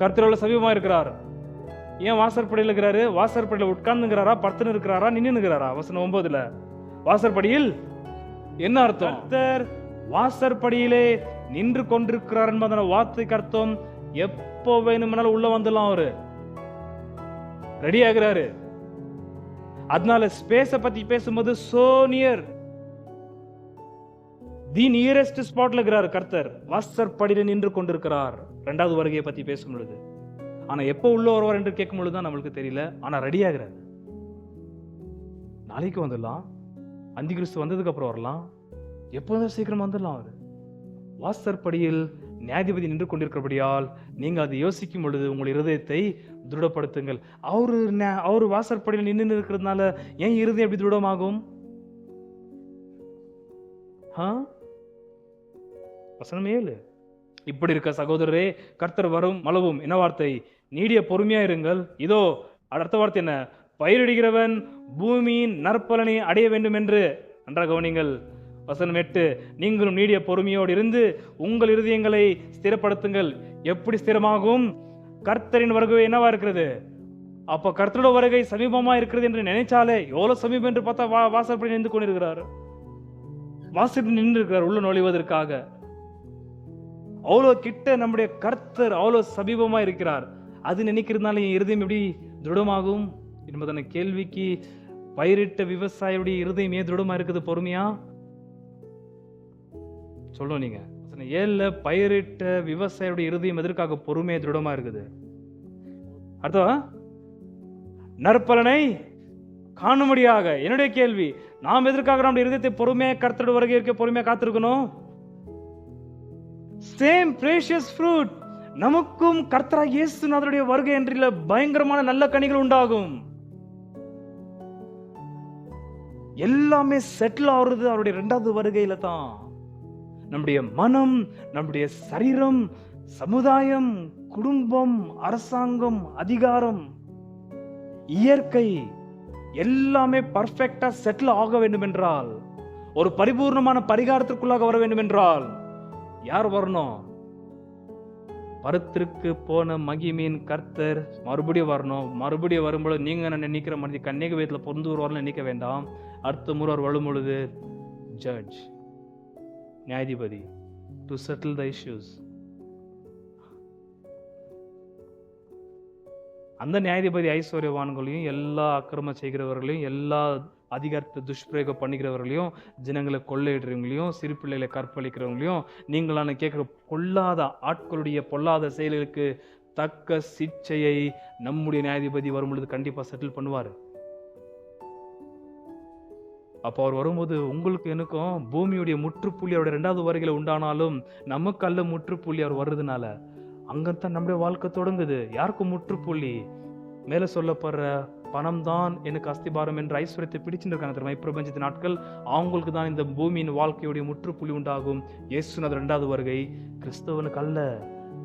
கர்த்தர் எவ்வளவு சமீபமா இருக்கிறார்? ஏன் வாசற்படியில் இருக்கிறாரு? வாசற்படியில் உட்கார்ந்துங்கிறாரா, படுத்துன்னு இருக்கிறாரா, நின்று இருக்கிறாரா? வசனம் 9, வாசற்படியில் என்ன அர்த்தம்? கர்த்தர் வாசற்படியிலே நின்று கொண்டிருக்கிறார் என்பதான வார்த்தைக்கு அர்த்தம் எப்போ வேணும்னாலும் உள்ள வந்துடலாம். அவரு ரெடி ஆகிறாரு. அதனால ஸ்பேஸ பத்தி பேசும்போது சோ நியர், தி நியரஸ்ட் ஸ்பாட்ல இருக்கிறார் கர்த்தர். வாசற்படியில நின்று கொண்டிருக்கிறார். இரண்டாவது வருகையை பத்தி பேசும் பொழுது. ஆனா எப்போ உள்ள வருவார் என்று கேட்கும் பொழுதுதான் நம்மளுக்கு தெரியல. ஆனா ரெடி ஆகிறார். நாளைக்கு வந்துடலாம், அந்தி கிறிஸ்து வந்ததுக்கு அப்புறம் வரலாம், எப்போ சீக்கிரம் வந்துடலாம். அவரு வாசற்படியில் நியாயாதிபதி நின்று கொண்டிருக்கிறபடியால் நீங்க அதை யோசிக்கும் பொழுது உங்கள் இருதயத்தை திருடப்படுத்துங்கள். அவரு வாசற்படியில் நின்று இருக்கிறதுனால ஏன் இருதயம் எப்படி திருடமாகும்? வசனம் 7, இப்படி இருக்க சகோதரரே, கர்த்தர் வரும் அளவும் என்ன வார்த்தை? நீடிய பொறுமையா இருங்கள். இதோ அடுத்த வார்த்தை என்ன? பயிரிடுகிறவன் பூமியின் நற்பலனை அடைய வேண்டும் என்று. நன்றாக கவனிங்கள். வசனம் 8, நீங்களும் நீடிய பொறுமையோடு இருந்து உங்கள் இருதயங்களை ஸ்திரப்படுத்துங்கள். எப்படி ஸ்திரமாகும்? கர்த்தரின் வருகை என்னவா இருக்கிறது? அப்ப கர்த்தரோட வருகை சமீபமா இருக்கிறது என்று நினைச்சாலே எவ்வளவு சமீபம் என்று பார்த்தா வாசற்படி நின்று கொண்டிருக்கிறார். வாசல் நின்று இருக்கிறார் உள்ள நுழைவதற்காக. அவ்வளவு கிட்ட நம்முடைய கர்த்தர் அவ்வளவு சமீபமா இருக்கிறார். அது நினைக்கிறதுனால என் இருதயம் எப்படி திருடமாகும் என்பதான கேள்விக்கு பயிரிட்ட விவசாயியுடைய இருதயம் ஏன் திருடமா இருக்குது? பொறுமையா சொல்லுவோம். நீங்க 7 பயிரிட்ட விவசாயியுடைய இருதயம் எதற்காக பொறுமையா திருடமா இருக்குது? அர்த்தம் நற்பலனை காணும்படியாக. என்னுடைய கேள்வி, நாம் எதற்காக நம்முடைய இருதயத்தை பொறுமையா கர்த்தரோட வருகை இருக்க பொறுமையா காத்திருக்கணும்? சேம் பிரேஷியஸ் ஃப்ரூட், நமக்கும் கர்த்தராகிய இயேசுநாதருடைய வருகை என்றில பயங்கரமான நல்ல கனிகள் உண்டாகும். எல்லாமே செட்டில் ஆகுறது அவருடைய 2வது வருகையில தான். நம்முடைய மனம், நம்முடைய சரீரம், சமுதாயம், குடும்பம், அரசாங்கம், அதிகாரம், இயற்கை எல்லாமே பர்ஃபெக்டா செட்டில் ஆக வேண்டும் என்றால், ஒரு பரிபூர்ணமான பரிகாரத்திற்குள்ளாக வர வேண்டும் என்றால் யார் வரணும்? பரத்திற்கு போன மகிமையின் கர்த்தர் மறுபடியும் வரணும். மறுபடியும் வரும்போது நீங்க நினைக்கிற மாதிரி கன்னிக வேதத்துல பொருந்து வருவார்னு நினைக்க வேண்டாம். அடுத்த முறை அவர் வரும் பொழுது ஜட்ஜ், நியாயாதிபதி, டு செட்டில் த இஷ்யூஸ். அந்த நியாயாதிபதி ஐஸ்வர்யவான்களையும், எல்லா அக்கிரம செய்கிறவர்களையும், எல்லா அதிகாரத்தை துஷ்பிரயோகம் பண்ணிக்கிறவர்களையும், ஜனங்களை கொள்ளையிடுறவங்களையும், சிறு பிள்ளைகளை கற்பழிக்கிறவங்களையும், நீங்களான கேட்கிற பொல்லாத ஆட்களுடைய பொல்லாத செயல்களுக்கு தக்க சிக்ஷையை நம்முடைய நியாயாதிபதி வரும் பொழுது கண்டிப்பா செட்டில் பண்ணுவார். அப்போ அவர் வரும்போது உங்களுக்கு எனக்கும் பூமியுடைய முற்றுப்புள்ளி அவருடைய 2வது வருகையில உண்டானாலும் நமக்கு அல்ல முற்றுப்புள்ளி அவர் வர்றதுனால. அங்கத்தான் நம்முடைய வாழ்க்கை தொடங்குது. யாருக்கும் முற்றுப்புள்ளி? மேல சொல்லப்படுற பணம் தான் எனக்கு அஸ்திபாரம் என்ற ஐஸ்வர்யத்தை பிடிச்சுட்டு இருக்காங்க தெரியுமா? இப்பிரபஞ்சத்தின் நாட்கள் அவங்களுக்கு தான் இந்த பூமியின் வாழ்க்கையுடைய முற்றுப்புள்ளி உண்டாகும். இயேசுநாதர் 2வது வருகை கிறிஸ்தவனுக்கு அல்ல.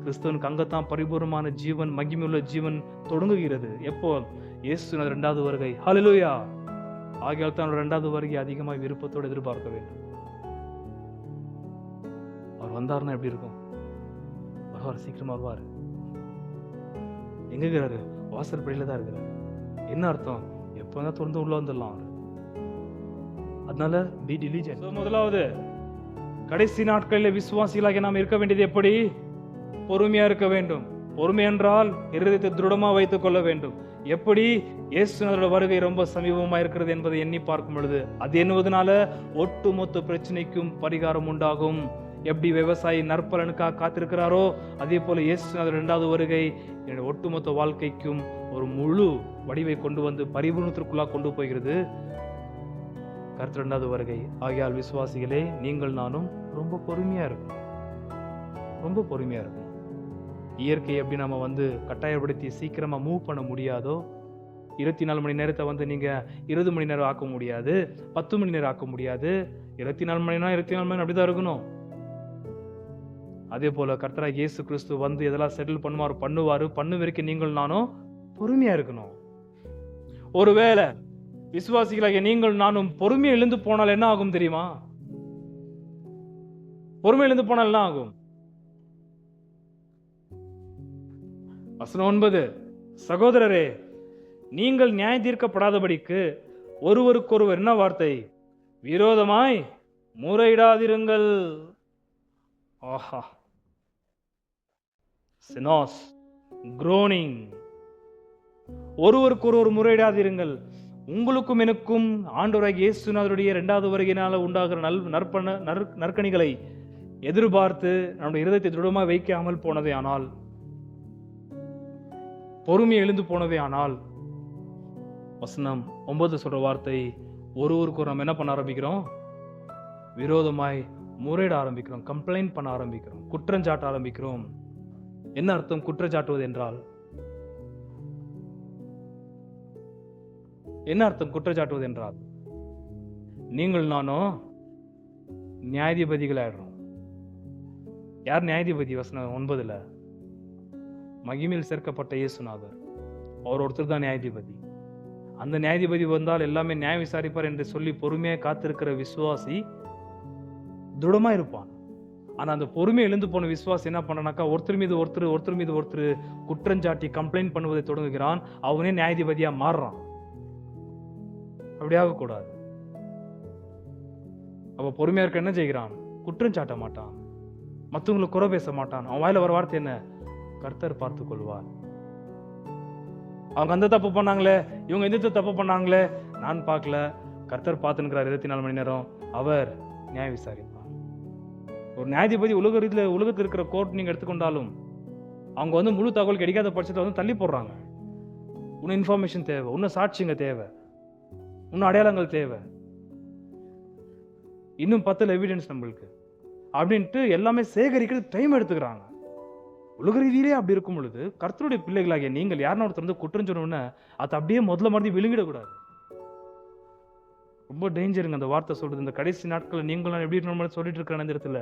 கிறிஸ்தவனுக்கு அங்கத்தான் பரிபூர்ணமான ஜீவன், மகிமையுள்ள ஜீவன் தொடங்குகிறது. எப்போ? இயேசுநாதர் 2வது வருகை. ஹல்லேலூயா. ஆகையால் தான் இரண்டாவது வருகை அதிகமாக விருப்பத்தோடு எதிர்பார்க்க வேண்டும். அவர் வந்தாருன்னா எப்படி இருக்கும்? வருவார், சீக்கிரமா வருவார். எங்க இருக்கிறாரு? வாசல் படியில தான் இருக்கிறாரு. என்ன அர்த்தம்? எப்ப வேணா தொடர்ந்து உள்ள வந்துடலாம். அதனால பி டிலிஜென்ட். முதலாவது, கடைசி நாட்களில் விசுவாசிகளாக நாம் இருக்க வேண்டியது எப்படி? பொறுமையா இருக்க வேண்டும். பொறுமை என்றால் இருதயத்தை திருடமா வைத்துக் கொள்ள வேண்டும். எப்படி? இயேசுநாதரோட வருகை ரொம்ப சமீபமா இருக்கிறது என்பதை எண்ணி பார்க்கும் பொழுது அது எண்ணுவதனால ஒட்டுமொத்த பிரச்சனைக்கும் பரிகாரம் உண்டாகும். எப்படி விவசாயி நற்பலனுக்காக காத்திருக்கிறாரோ அதே போல இயேசுநாதர் இரண்டாவது வருகை என்னுடைய ஒட்டுமொத்த வாழ்க்கைக்கும் ஒரு முழு வடிவை கொண்டு வந்து பரிபூர்ணத்திற்குள்ளாக கொண்டு போகிறது கர்த்தர் இரண்டாவது வருகை. ஆகையால் விசுவாசிகளே, நீங்கள் நானும் ரொம்ப பொறுமையா இருக்கும். ரொம்ப பொறுமையா இருக்கும். இயற்கையை எப்படி நம்ம கட்டாயப்படுத்தி சீக்கிரமா மூவ் பண்ண முடியாதோ, 24 மணி நேரத்தை நீங்க 20 மணி நேரம் ஆக்க முடியாது, 10 மணி நேரம் ஆக்க முடியாது. 24 மணி நேரம் 24 மணி நேரம் அப்படிதான் இருக்கணும். அதே போல கர்த்தராகிய இயேசு கிறிஸ்து எதெல்லாம் செட்டில் பண்ணுவாரு. பண்ணு வரைக்கும் நீங்கள் நானும் பொறுமையா இருக்கணும். ஒருவேளை விசுவாசிகளாகிய நீங்கள் நானும் பொறுமையை இழந்து போனால் என்ன ஆகும் தெரியுமா? பொறுமை இழந்து போனால் என்ன ஆகும்? வசனம் 9, சகோதரரே, நீங்கள் நியாய தீர்க்கப்படாதபடிக்கு ஒருவருக்கொருவர் என்ன வார்த்தை? விரோதமாய் முறையிடாதிருங்கள். ஆஹா, சினாஸ் குரோனிங். ஒருவருக்கொருவர் முறையிடாதிருங்கள். உங்களுக்கும் எனக்கும் ஆண்டவராகிய இயேசுநாதருடைய இரண்டாவது வருகையினால உண்டாகிற நற்கனிகளை எதிர்பார்த்து நம்முடைய இருதயத்தை திருடமாக வைக்காமல் போனதே ஆனால், பொறுமையை எழுந்து போனதே ஆனால், வசனம் 9 சொல்ற வார்த்தை, ஒருவருக்கு நம்ம என்ன பண்ண ஆரம்பிக்கிறோம்? விரோதமாய் முறையிட ஆரம்பிக்கிறோம், கம்ப்ளைண்ட் பண்ண ஆரம்பிக்கிறோம், குற்றஞ்சாட்ட ஆரம்பிக்கிறோம். என்ன அர்த்தம் குற்றச்சாட்டுவது என்றால்? என்ன அர்த்தம் குற்றச்சாட்டுவது என்றால்? நீங்கள் நானும் நியாயாதிபதிகள் ஆயிடுறோம். யார் நியாயாதிபதி? வசனம் 9ல மகிமையில் சேர்க்கப்பட்ட இயேசுநாதர், அவர் ஒருத்தர் தான் நியாயாதிபதி. அந்த நியாயாதிபதி வந்தால் எல்லாமே நியாயம் விசாரிப்பார் என்று சொல்லி பொறுமையாக காத்திருக்கிற விசுவாசி திருடமா இருப்பான். ஆனா அந்த பொறுமை எழுந்து போன விசுவாசி என்ன பண்ணனாக்கா, ஒருத்தர் மீது ஒருத்தர் குற்றஞ்சாட்டி கம்ப்ளைண்ட் பண்ணுவதை தொடங்குகிறான். அவனே நியாயாதிபதியா மாறுறான். அப்படியாக கூடாது. அவ பொறுமையா இருக்க என்ன செய்கிறான்? குற்றம் சாட்ட மாட்டான், மற்றவங்களுக்கு குறை பேச மாட்டான். அவன் வாயில வர வார்த்தை என்ன? கர்த்தர் பார்த்துக் கொள்வார். அவங்க அந்த தப்பு பண்ணாங்களே, இவங்க எந்த தப்பு பண்ணாங்களே, நான் பார்க்கல, கர்த்தர் பார்த்துக்கிறார் 24 மணி நேரம். அவர் நியாய விசாரிப்பார். ஒரு நியாயாதிபதி உலகத்தில் இருக்கிற கோர்ட் நீங்க எடுத்துக்கொண்டாலும் அவங்க முழு தகவல் கிடைக்காத பட்சத்தை தள்ளி போடுறாங்க. இன்னும் இன்ஃபர்மேஷன் தேவை, இன்னும் சாட்சியங்க தேவை, இன்னும் அடையாளங்கள் தேவை, இன்னும் 10 எவிடன்ஸ் நம்மளுக்கு அப்படின்ட்டு எல்லாமே சேகரிக்கிறது டைம் எடுத்துக்கிறாங்க. உலக ரீதியிலே அப்படி இருக்கும் பொழுது கர்த்தருடைய பிள்ளைகளாகிய நீங்கள் யாருன்னா ஒருத்தர் குற்றம் சொன்னோன்னு அதை அப்படியே முதல்ல மாதிரி விழுங்கிடக்கூடாது. ரொம்ப டேஞ்சருங்க அந்த வார்த்தை சொல்றது. இந்த கடைசி நாட்கள் நீங்களும் எப்படி இருக்கணும் சொல்லிட்டு இருக்கிற நேரத்தில்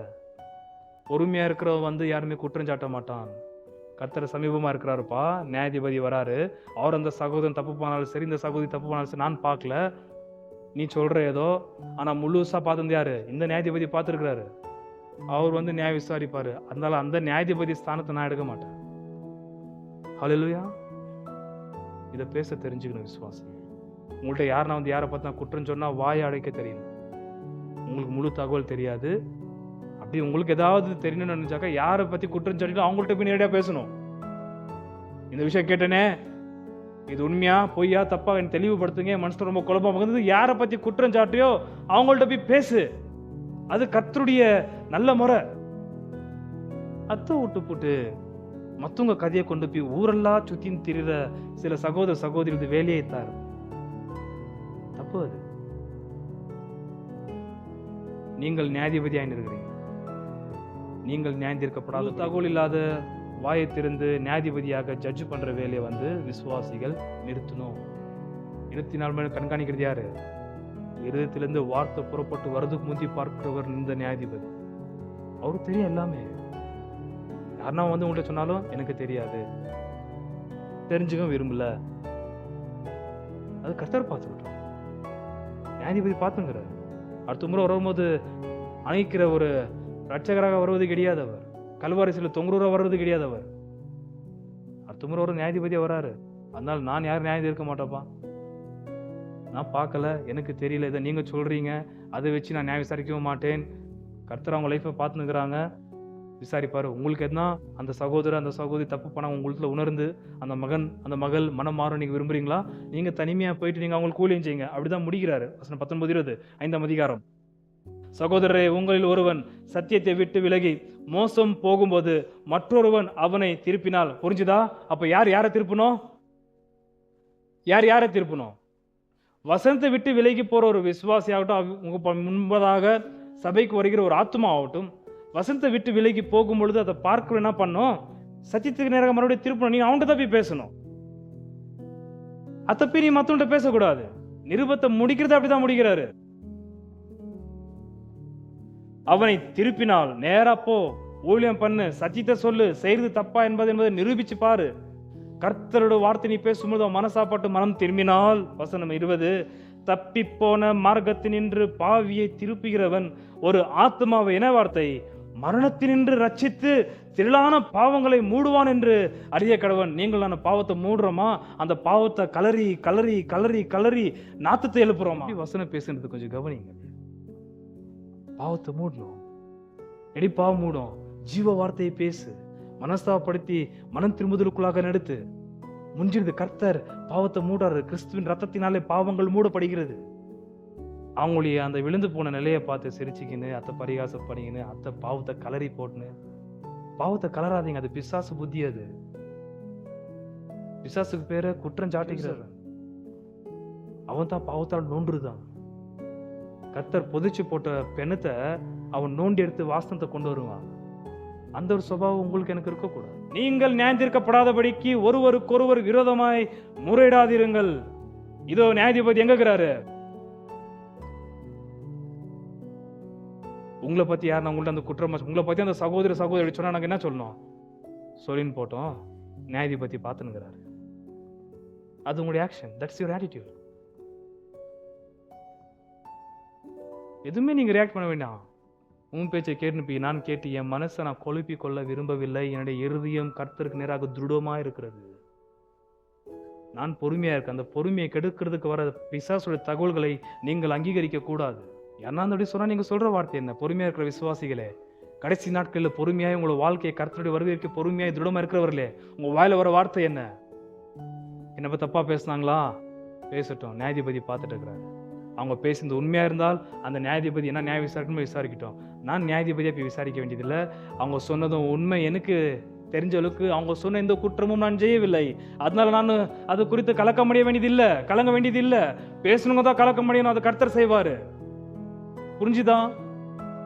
பொறுமையா இருக்கிறவன் யாருமே குற்றம் சாட்ட மாட்டான். கர்த்தர் சமீபமா இருக்கிறாருப்பா, நியாயாதிபதி வராரு, அவர் அந்த சகோதரன் தப்பு பண்ணாலும் சரி, இந்த சகோதரி தப்பு பண்ணாலும் சரி, நான் பார்க்கல, நீ சொல்ற ஏதோ, ஆனா முழுசா பார்த்தது யாரு? இந்த நியாயாதிபதி பார்த்துருக்கிறாரு, அவர் நியாய விசாரிப்பாரு. அதனால அந்த நியாயாதிபதி ஸ்தானத்தை நான் எடுக்க மாட்டேன். ஹல்லேலூயா. இதை பேச தெரிஞ்சுக்கணும் விசுவாசி. உங்கள்கிட்ட யாருன்னா யாரை பார்த்தா குற்றம் சொன்னா வாயை அடைக்க தெரியும். உங்களுக்கு முழு தகவல் தெரியாது. அப்படி உங்களுக்கு ஏதாவது தெரியணும்னு நினைச்சாக்கா யாரை பத்தி குற்றம் சொல்லிட்டு அவங்கள்ட்ட போய் நேரடியாக பேசணும். இந்த விஷயம் கேட்டனே, இது உண்மையா பொய்யா தப்பா எனக்கு தெளிவுபடுத்துங்க, மனசுல ரொம்ப குழப்பம் வந்து யாரை பத்தி குற்றம் சாட்டியோ அவங்கள்ட்ட போய் பேசு. அது கர்த்தருடைய நல்ல முறை. அத்தை விட்டு போட்டு மத்தவங்க கதையை கொண்டு போய் ஊரெல்லாம் சுத்தி திரிகிற சில சகோதர சகோதரிகள் வேலையை தாரு. தப்பு அது. நீங்கள் நியாயாதிபதியாக இருக்கிறீங்க. நீங்கள் நியாயம் தீர்க்கப்படாத தகவல் இல்லாத வாயை திறந்து நியாயாதிபதியாக ஜட்ஜ் பண்ற வேலையை விசுவாசிகள் நிறுத்தணும். 24 மணி கண்காணிக்கிறது யாரு? இருதயத்திலிருந்து வார்த்தை புறப்பட்டு வரதுக்கு முந்தி பார்க்கிறவர் இந்த நியாயாதிபதி. அவருக்கு தெரியும் எல்லாமே. யாருன்னா உங்கள்கிட்ட சொன்னாலும் எனக்கு தெரியாது, தெரிஞ்சுக்க விரும்பல, அது கர்த்தர் பார்த்துக்கிட்டோம். நியாயாதிபதி பார்த்துங்கிறார். அடுத்த முறை வரும்போது அணைக்கிற ஒரு ரட்சகராக வருவது கிடையாது அவர். கல்வாரிசில தொங்குற வர்றது கிடையாது அவர். அடுத்த முறை ஒரு நியாயாதிபதியா வராரு. அதனால நான் யாரும் நியாயம் இருக்க மாட்டேப்பா, நான் பார்க்கல, எனக்கு தெரியல, இதை நீங்க சொல்றீங்க, அதை வச்சு நான் நியாயம் விசாரிக்கவும் மாட்டேன். கர்த்தர் அவங்க லைஃப்பை பார்த்துக்கிறாங்க, விசாரிப்பாரு. உங்களுக்கு எதுனா அந்த சகோதரர் அந்த சகோதரி தப்பு பண்ண உங்களுக்குள்ள உணர்ந்து அந்த மகன் அந்த மகள் மனம் மாறும் நீங்க விரும்புறீங்களா, நீங்க தனிமையா போயிட்டு நீங்க அவங்களுக்கு கூலியும் செய்யுங்க. அப்படிதான் முடிக்கிறாரு. வசனம் 19-20 5ஆம் அதிகாரம். சகோதரரே, உங்களில் ஒருவன் சத்தியத்தை விட்டு விலகி மோசம் போகும்போது மற்றொருவன் அவனை திருப்பினால், புரிஞ்சுதா? அப்ப யாரை திருப்பணும்? யாரை திருப்பணும்? வசனத்தை விட்டு விலகி போற ஒரு விசுவாசி ஆகட்டும், உங்க முன்பதாக சபைக்கு வருகிற ஒரு ஆத்மா ஆகட்டும், வசனத்தை விட்டு விலகி போகும் பொழுது அதை பார்க்க என்ன பண்ணும்? சத்தியத்துக்கு நேராக மறுபடியும் திருப்பணும். நீ அவன்கிட்ட தப்பி பேசணும். அத்தப்பி நீ மத்தவன்கிட்ட பேசக்கூடாது. நிருபத்தை முடிக்கிறது அப்படிதான் முடிக்கிறாரு. அவனை திருப்பினால் நேரா போ, ஊழியம் பண்ணு, சத்தியத்தை சொல்லு, செய்யறது தப்பா என்பதை நிரூபிச்சு பாரு. கர்த்தரோட வார்த்தை நீ பேசும்போது மனசாப்பட்டு மனம் திரும்பினால், வசனம் 20, தப்பி போன மார்க்கத்தினின்று பாவியை திருப்புகிறவன் ஒரு ஆத்மாவை, என்ன வார்த்தை? மரணத்தினின்று ரட்சித்து திரளான பாவங்களை மூடுவான் என்று அறிய கடவன். நீங்கள் அந்த பாவத்தை மூடுறோமா? அந்த பாவத்தை கலரி கலரி கலரி கலரி நாத்தத்தை எழுப்புறோமா? வசனம் பேசுறது கொஞ்சம் கவனிங்க. பாவத்தை மூடணும். எடி பாவம் மூடும்? ஜீவ வார்த்தையை பேசு, மனஸ்தாபப்படுத்தி மனம் திரும்புதலுக்குள்ளாக நடத்து. முன்னிருது கர்த்தர் பாவத்தை மூடாரு. கிறிஸ்துவின் ரத்தத்தினாலே பாவங்கள் மூடப்படுகிறது. அவங்களுடைய அந்த விழுந்து போன நிலையை பார்த்து சிரிச்சுக்கின்னு, அத்தை பரிகாசம் பண்ணிக்கின்னு, அத்தை பாவத்தை கலரி போட்டுன்னு. பாவத்தை கலராதீங்க, அது பிசாசு புத்தி. அது பிசாசுக்கு பேரு குற்றம் சாட்டுகிறார். அவன் தான் பாவத்தால் நோன்றுதான். கர்த்தர் பொதிச்சு போட்ட பெண்ணத்தை அவன் நோண்டி எடுத்து வாசனத்தை கொண்டு வருவான். அந்த ஒரு சுபாவம் உங்களுக்கு எனக்கு இருக்கக்கூடாது. நீங்கள் நியாயம் தீர்க்கப்படாதபடிக்கு ஒருவருக்கொருவர் விரோதமாய் முறையிடாதிருங்கள். இதோ நியாயாதிபதி எங்கிறாரு? உங்களை பத்தி யார் உங்கள்ட்ட அந்த குற்றம், உங்களை பத்தி அந்த சகோதரி சொன்னா நாங்க என்ன சொல்லணும்? சொல்லின்னு போட்டோம். நியாயாதிபதி பார்த்துனுங்கிறாரு. அது உங்களுடைய ஆக்ஷன். That's your attitude. எதுவுமே நீங்க ரியாக்ட் பண்ண வேண்டாம். உன் பேச்சை கேட்டு நான் கேட்டு என் மனசை நான் கொழுப்பி கொள்ள விரும்பவில்லை. என்னுடைய இருதயம் கர்த்தருக்கு நேராக திருடமா இருக்கிறது. நான் பொறுமையா இருக்கேன். அந்த பொறுமையை கெடுக்கிறதுக்கு வர பிசாசுடைய தகவல்களை நீங்கள் அங்கீகரிக்க கூடாது. யாருன்னா அப்படி சொன்னா நீங்க சொல்ற வார்த்தை என்ன? பொறுமையா இருக்கிற விசுவாசிகளே, கடைசி நாட்களில் பொறுமையாய் உங்களோட வாழ்க்கையை கர்த்தருடைய வருகைக்கு பொறுமையாய் திருடமா இருக்கிறவர்களே, உங்க வாயில வர வார்த்தை என்ன? என்ன தப்பா பேசினாங்களா? பேசட்டும், நியாயாதிபதி பார்த்துட்டு இருக்கிறாரு. அவங்க பேசுறது உண்மையா இருந்தால் அந்த நியாயாதிபதி என்ன நியாயம் விசாரிக்கணுமோ விசாரிக்கட்டும். நான் நியாயாதிபதியை போய் விசாரிக்க வேண்டியதில்லை. அவங்க சொன்னதும் உண்மை எனக்கு தெரிஞ்ச அளவுக்கு அவங்க சொன்ன எந்த குற்றமும் நான் செய்யவில்லை. அதனால நான் அது குறித்து கலங்க வேண்டியதில்லை. பேசணுங்க தான் கலக்க முடியணும். அதை கர்த்தர் செய்வாரு. புரிஞ்சுதான்?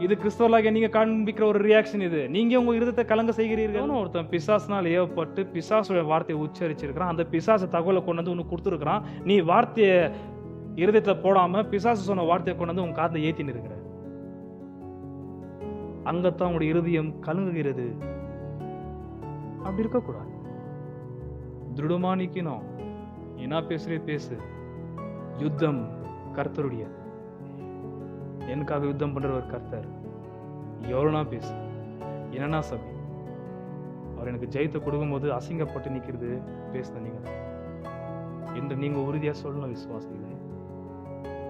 இது கிறிஸ்தவர்களாக நீங்க காண்பிக்கிற ஒரு ரியாக்ஷன். இது நீங்க உங்க இருதயத்தை கலங்க செய்கிறீர்கள். ஒருத்தன் பிசாசினால் ஏவப்பட்டு பிசாசுடைய வார்த்தையை உச்சரிச்சிருக்கிறான். அந்த பிசாசு தகவலை கொண்டு வந்து உனக்கு கொடுத்துருக்கிறான். நீ வார்த்தையை இருதயத்தை போடாம பிசாசு சொன்ன வார்த்தையை கொண்டு வந்து உன் காதுல ஏத்தின்னு இருக்கிற. அங்கத்தான் உங்களுடைய இருதயம் கலங்குகிறது. அப்படி இருக்கக்கூடாது. திருடமா நிக்கணும். என்ன பேசுறே பேசு. யுத்தம் கர்த்தருடைய. எனக்காக யுத்தம் பண்றவர் கர்த்தர். எவ்வளோனா பேசு, என்னன்னா சபை. அவர் எனக்கு ஜெயத்தை கொடுக்கும் போது அசிங்கப்பட்டு நிக்கிறது பேசுன நீங்க என்று நீங்க உறுதியா சொல்லணும் விசுவாசிகளே.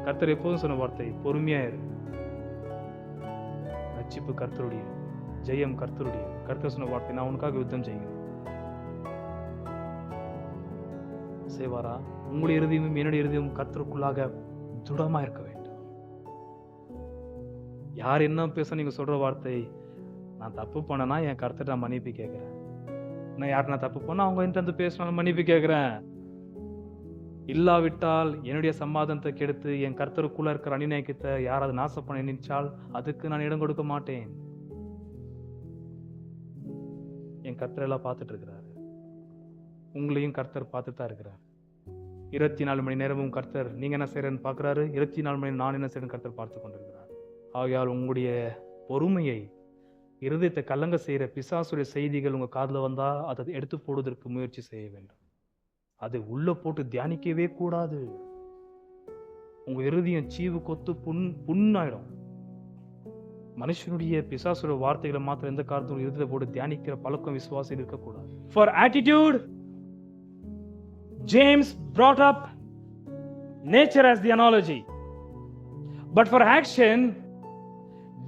கர்த்தர் எப்போதும் சொன்ன வார்த்தை பொறுமையா இரு. ரட்சிப்பு கர்த்தருடைய, ஜெயம் கர்த்தருடைய. கர்த்தர் சொன்ன வார்த்தை நான் உனக்காக யுத்தம் செய்கிறேன். செய்வாரா? உங்களுடைய இறுதியும் என்னுடைய இறுதியும் கர்த்தருக்குள்ளாக திருடமா இருக்க வேண்டும். யார் என்ன பேச நீங்க சொல்ற வார்த்தை, நான் தப்பு பண்ணனா என் கர்த்தர் நான் மன்னிப்பு கேட்கிறேன். நான் யார் நான் தப்பு பண்ணா அவங்க என்கிட்ட வந்து பேசினாலும் மன்னிப்பு கேட்கிறேன். இல்லாவிட்டால் என்னுடைய சமாதானத்தை கெடுத்து என் கர்த்தருக்குள்ள இருக்கிற அநிநயக்கத்தை யாராவது நாசம் பண்ண நினைச்சால் அதுக்கு நான் இடம் கொடுக்க மாட்டேன். என் கர்த்தர் எல்லாம் பார்த்துட்டு இருக்கிறாரு. உங்களையும் கர்த்தர் பார்த்துட்டு தான் இருக்கிறார். 24 மணி நேரமும் கர்த்தர் நீங்க என்ன செய்யறன்னு பார்க்கிறாரு. 24 மணி நான் என்ன செய்யறேன்னு கர்த்தர் பார்த்து கொண்டிருக்கிறார். ஆகையால் உங்களுடைய பொறுமையை, இருதயத்தை கலங்க செய்யற பிசாசுடைய செய்திகள் உங்க காதுல வந்தா அதை எடுத்து போடுவதற்கு முயற்சி செய்ய வேண்டும். அதை உள்ள போட்டு தியானிக்கவே கூடாது. உங்க இருதயம் சீவு கொத்து புண்ணாயிடும். மனுஷனுடைய பிசாசுடைய வார்த்தைகளை மாத்திரம் எந்த காரணத்தும் இருதயத்தை போட்டு தியானிக்கிற பழக்கம் விசுவாசம் இருக்கக்கூடாது. For attitude, James brought up nature as the analogy. But for action,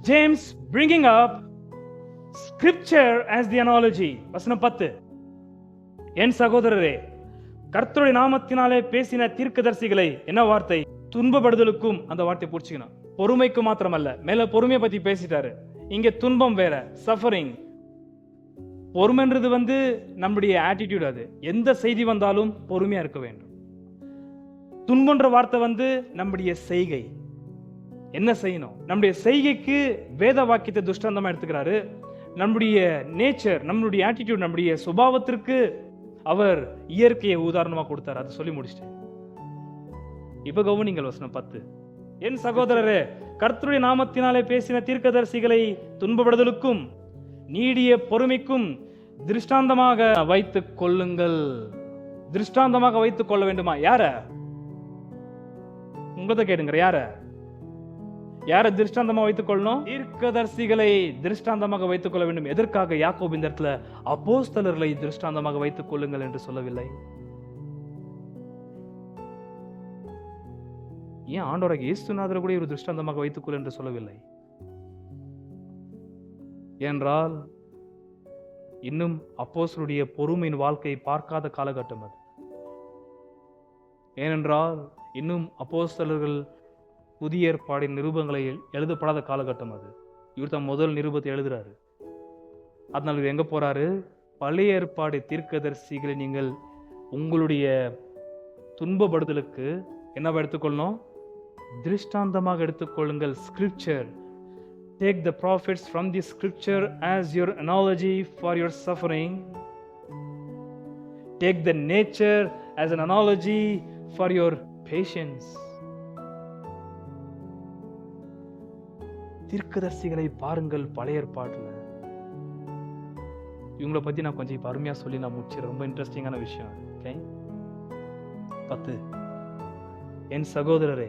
James bringing up scripture as the analogy. வசனம் 10. என் சகோதரரே, கர்த்தருடைய நாமத்தினாலே பேசின தீர்க்கதரிசிகளை, என்ன வார்த்தை? துன்பப்படுதலுக்கும், அந்த வார்த்தை புடிச்சுக்கணும், பொறுமைக்கு மாத்திரமல்ல. மேல பொறுமையை பத்தி பேசிட்டாரு, இங்க துன்பம் வேற, சஃபரிங். பொறுமைன்றது நம்முடைய ஆட்டிடியூட். அது எந்த செய்தி வந்தாலும் பொறுமையா இருக்க வேண்டும். துன்பன்ற வார்த்தை நம்முடைய செய்கை. என்ன செய்யணும்? நம்முடைய செய்கைக்கு வேத வாக்கியத்தை துஷ்டாந்தமா எடுத்துக்கிறாரு. நம்முடைய நேச்சர், நம்முடைய ஆட்டிடியூட், நம்முடைய சுபாவத்திற்கு அவர் இயற்கையை உதாரணமா கொடுத்தார். அதை சொல்லி முடிச்சிட்டேன். இப்ப கவனிங்கள் வசனம் 10. என் சகோதரரே, கர்த்தருடைய நாமத்தினாலே பேசின தீர்க்கதரிசிகளை துன்பப்படுதலுக்கும் நீடிய பொறுமைக்கும் திருஷ்டாந்தமாக வைத்துக் கொள்ளுங்கள். திருஷ்டாந்தமாக வைத்துக் கொள்ள வேண்டுமா? யார? உங்களை கேட்டுங்க, யார திருஷ்டாந்தமாக வைத்துக் கொள்ளணும்? தீர்க்கதரிசிகளை திருஷ்டாந்தமாக வைத்துக் கொள்ள வேண்டும். எதற்காக யாக்கோபு இந்த இடத்துல அப்போஸ்தலர்களை திருஷ்டாந்தமாக வைத்துக் கொள்ளுங்கள் என்று சொல்லவில்லை? ஏன் ஆண்டவராகிய இயேசுநாதரை கூட ஒரு திருஷ்டாந்தமாக வைத்துக் கொள் என்று சொல்லவில்லை? என்றால் இன்னும் அப்போஸ்தலருடைய பொறுமையின் வாழ்க்கையை பார்க்காத காலகட்டம் அது. ஏனென்றால் இன்னும் அப்போஸ்தலர்கள் புதிய ஏற்பாடின் நிருபங்களை எழுதப்படாத காலகட்டம் அது. இவர் தான் முதல் நிருபத்தை எழுதுறாரு. அதனால இது எங்க போறாரு? பழைய ஏற்பாடு தீர்க்கதரிசிகளை நீங்கள் உங்களுடைய துன்பப்படுதலுக்கு என்னவா எடுத்துக்கொள்ளணும்? திருஷ்டாந்தமாக எடுத்துக்கொள்ளுங்கள். Scripture. Take the prophets from the scripture as your analogy for your suffering. Take the nature as an analogy for your patience. தீர்க்கதரிசிகளை பாருங்கள் பழைய ஏற்பாட்டுல. இவங்களை பத்தி நான் கொஞ்சம் அருமையா சொல்லி நான் முடிச்சிடுறேன். ரொம்ப இன்ட்ரெஸ்டிங்கான விஷயம். 10. என் சகோதரரே,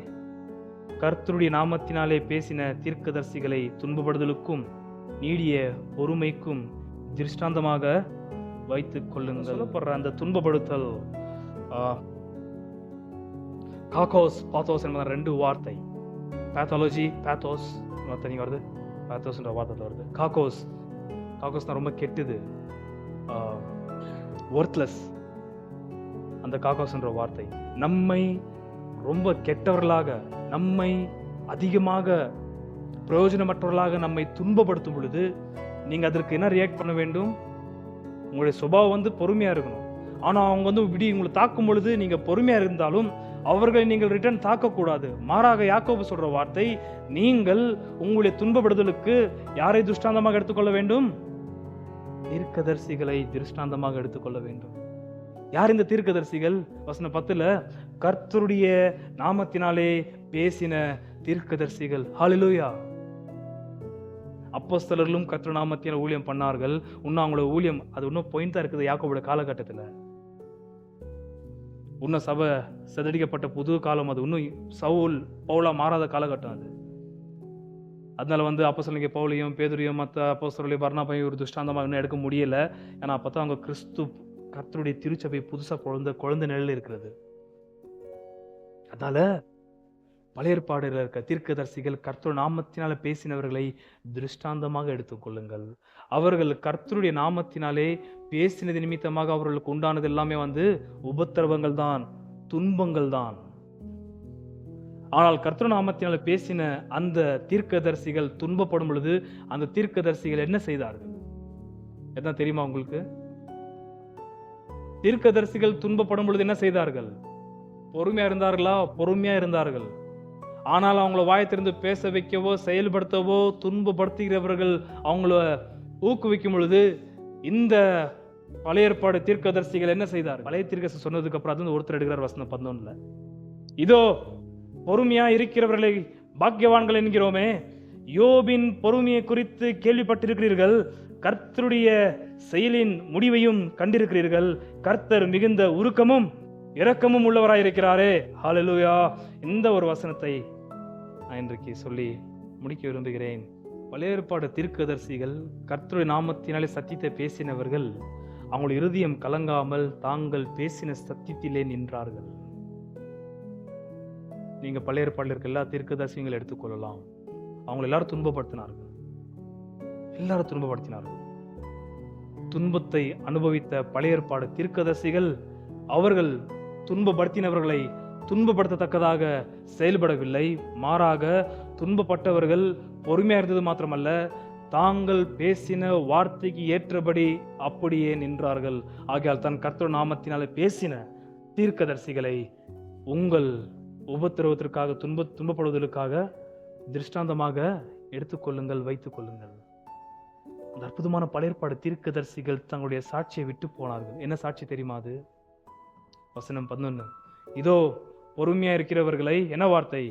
கர்த்தருடைய நாமத்தினாலே பேசின தீர்க்கதரிசிகளை துன்பப்படுதலுக்கும் நீடிய பொறுமைக்கும் திருஷ்டாந்தமாக வைத்துக் கொள்ளுங்கள். சொல்லப்படுற அந்த துன்பப்படுத்தல், காக்கோஸ் பாத்தோஸ் என்பது 2 வார்த்தை. பேத்தாலஜி, பேத்தோஸ் தனியாக வருது, பேத்தோஸ்ன்ற வார்த்தை வருது. காக்கோஸ் தான் ரொம்ப கெட்டது, ஒர்த்லெஸ். அந்த காக்கோஸ்ன்ற வார்த்தை நம்மை ரொம்ப கெட்டவர்களாக, நம்மை அதிகமாக பிரயோஜனமற்றவர்களாக நம்மை துன்பப்படுத்தும் பொழுது நீங்க அதற்கு என்ன ரியாக்ட் பண்ண வேண்டும்? உங்களுடைய சுபாவம் பொறுமையா இருக்கணும். ஆனா அவங்க இப்படி உங்களை தாக்கும் பொழுது நீங்க பொறுமையா இருந்தாலும் அவர்களை நீங்கள் ரிட்டர்ன் தாக்கக்கூடாது. மாறாக யாக்கோபு சொல்ற வார்த்தை, நீங்கள் உங்களுடைய துன்பப்படுதலுக்கு யாரை திருஷ்டாந்தமாக எடுத்துக்கொள்ள வேண்டும்? தீர்க்கதரிசிகளை திருஷ்டாந்தமாக எடுத்துக்கொள்ள வேண்டும். யார் இந்த தீர்க்கதரிசிகள்? வசனம் 10ல கர்த்தருடைய நாமத்தினாலே பேசின தீர்க்கதரிசிகள். ஹல்லேலூயா. அப்போஸ்தலர்களும் கர்த்தர் நாமத்தினால் ஊழியம் பண்ணார்கள். இன்னும் அவங்களோட ஊழியம் அது இன்னும் பாயிண்ட் தான் இருக்குது. யாக்கோபுடைய காலகட்டத்தில் இன்னும் சபை சிதறடிக்கப்பட்ட புது காலம் அது. இன்னும் சவுல் பவுலா மாறாத காலகட்டம் அது. அதனால அப்போஸ்தலனாகிய பவுலையும் பேதுருவையும் மற்ற அப்போஸ்தலர்களையும் பர்னபாவையும் ஒரு துஷ்டாந்தமாக இன்னும் எடுக்க முடியல. ஏன்னா அப்பதான் அவங்க கர்த்தருடைய திருச்சபை புதுசா குழந்தை நிலையில் இருக்கிறது. அதனால பழைய ஏற்பாடுல இருக்க தீர்க்கதரிசிகள் கர்த்தருடைய நாமத்தினால பேசினவர்களை திருஷ்டாந்தமாக எடுத்துக்கொள்ளுங்கள். அவர்கள் கர்த்தருடைய நாமத்தினாலே பேசினது நிமித்தமாக அவர்களுக்கு உண்டானது எல்லாமே உபத்திரவங்கள் தான், துன்பங்கள் தான். ஆனால் கர்த்தருடைய நாமத்தினால பேசின அந்த தீர்க்கதரிசிகள் துன்பப்படும் பொழுது அந்த தீர்க்கதரிசிகள் என்ன செய்தார்கள்? என்ன தெரியுமா உங்களுக்கு? தீர்க்கதரிசிகள் துன்பப்படும் பொழுது என்ன செய்தார்கள்? பொறுமையா இருந்தார்களா? பொறுமையா இருந்தார்கள். ஆனால் அவங்கள வாயத்திலிருந்து பேச வைக்கவோ செயல்படுத்தவோ துன்பப்படுத்துகிறவர்கள் அவங்கள ஊக்குவிக்கும் பொழுது இந்த பழைய ஏற்பாடு தீர்க்கதரிசிகள் என்ன செய்தார்? பழைய தீர்க்கதரிசி சொன்னதுக்கு அப்புறம் ஒருத்தர் எடுக்கிறார். வசனம் 11ல, இதோ பொறுமையா இருக்கிறவர்களை பாக்கியவான்கள் என்கிறோமே, யோபின் பொறுமையை குறித்து கேள்விப்பட்டிருக்கிறீர்கள், கர்த்தருடைய செயலின் முடிவையும் கண்டிருக்கிறீர்கள். கர்த்தர் மிகுந்த உருக்கமும் இரக்கமும் உள்ளவராயிருக்கிறாரே. ஹல்லேலூயா. இந்த ஒரு வசனத்தை நான் இன்றைக்கு சொல்லி முடிக்க விரும்புகிறேன். பழைய ஏற்பாடு தீர்க்கதரிசிகள் கர்த்தருடைய நாமத்தினாலே சத்தியத்தை பேசினவர்கள் அவங்களுடைய இருதயம் கலங்காமல் தாங்கள் பேசின சத்தியத்திலே நின்றார்கள். நீங்க பழைய ஏற்பாடுல இருக்க எல்லா தீர்க்கதரிசிகளை எடுத்துக்கொள்ளலாம். அவங்க எல்லாரும் துன்பப்படுத்தினார்கள். துன்பத்தை அனுபவித்த பழைய ஏற்பாடு தீர்க்கதரிசிகள் அவர்கள் துன்பப்படுத்தினவர்களை துன்பப்படுத்தத்தக்கதாக செயல்படவில்லை. மாறாக துன்பப்பட்டவர்கள் பொறுமையா இருந்தது மாத்திரமல்ல, தாங்கள் பேசின வார்த்தைக்கு ஏற்றபடி அப்படியே நின்றார்கள். ஆகையால் தன் கர்த்தர் நாமத்தினாலே பேசின தீர்க்கதரிசிகளை உங்கள் உபத்திரவத்திற்காக துன்பப்படுவதற்காக திருஷ்டாந்தமாக எடுத்துக்கொள்ளுங்கள், வைத்துக் கொள்ளுங்கள். அந்த அற்புதமான பழைய ஏற்பாடு தீர்க்கதரிசிகள் தங்களுடைய சாட்சியை விட்டு போனார்கள். என்ன சாட்சி தெரியுமா? அது வசனம் 11. இதோ பொறுமையா இருக்கிறவர்களை, என்ன வார்த்தை?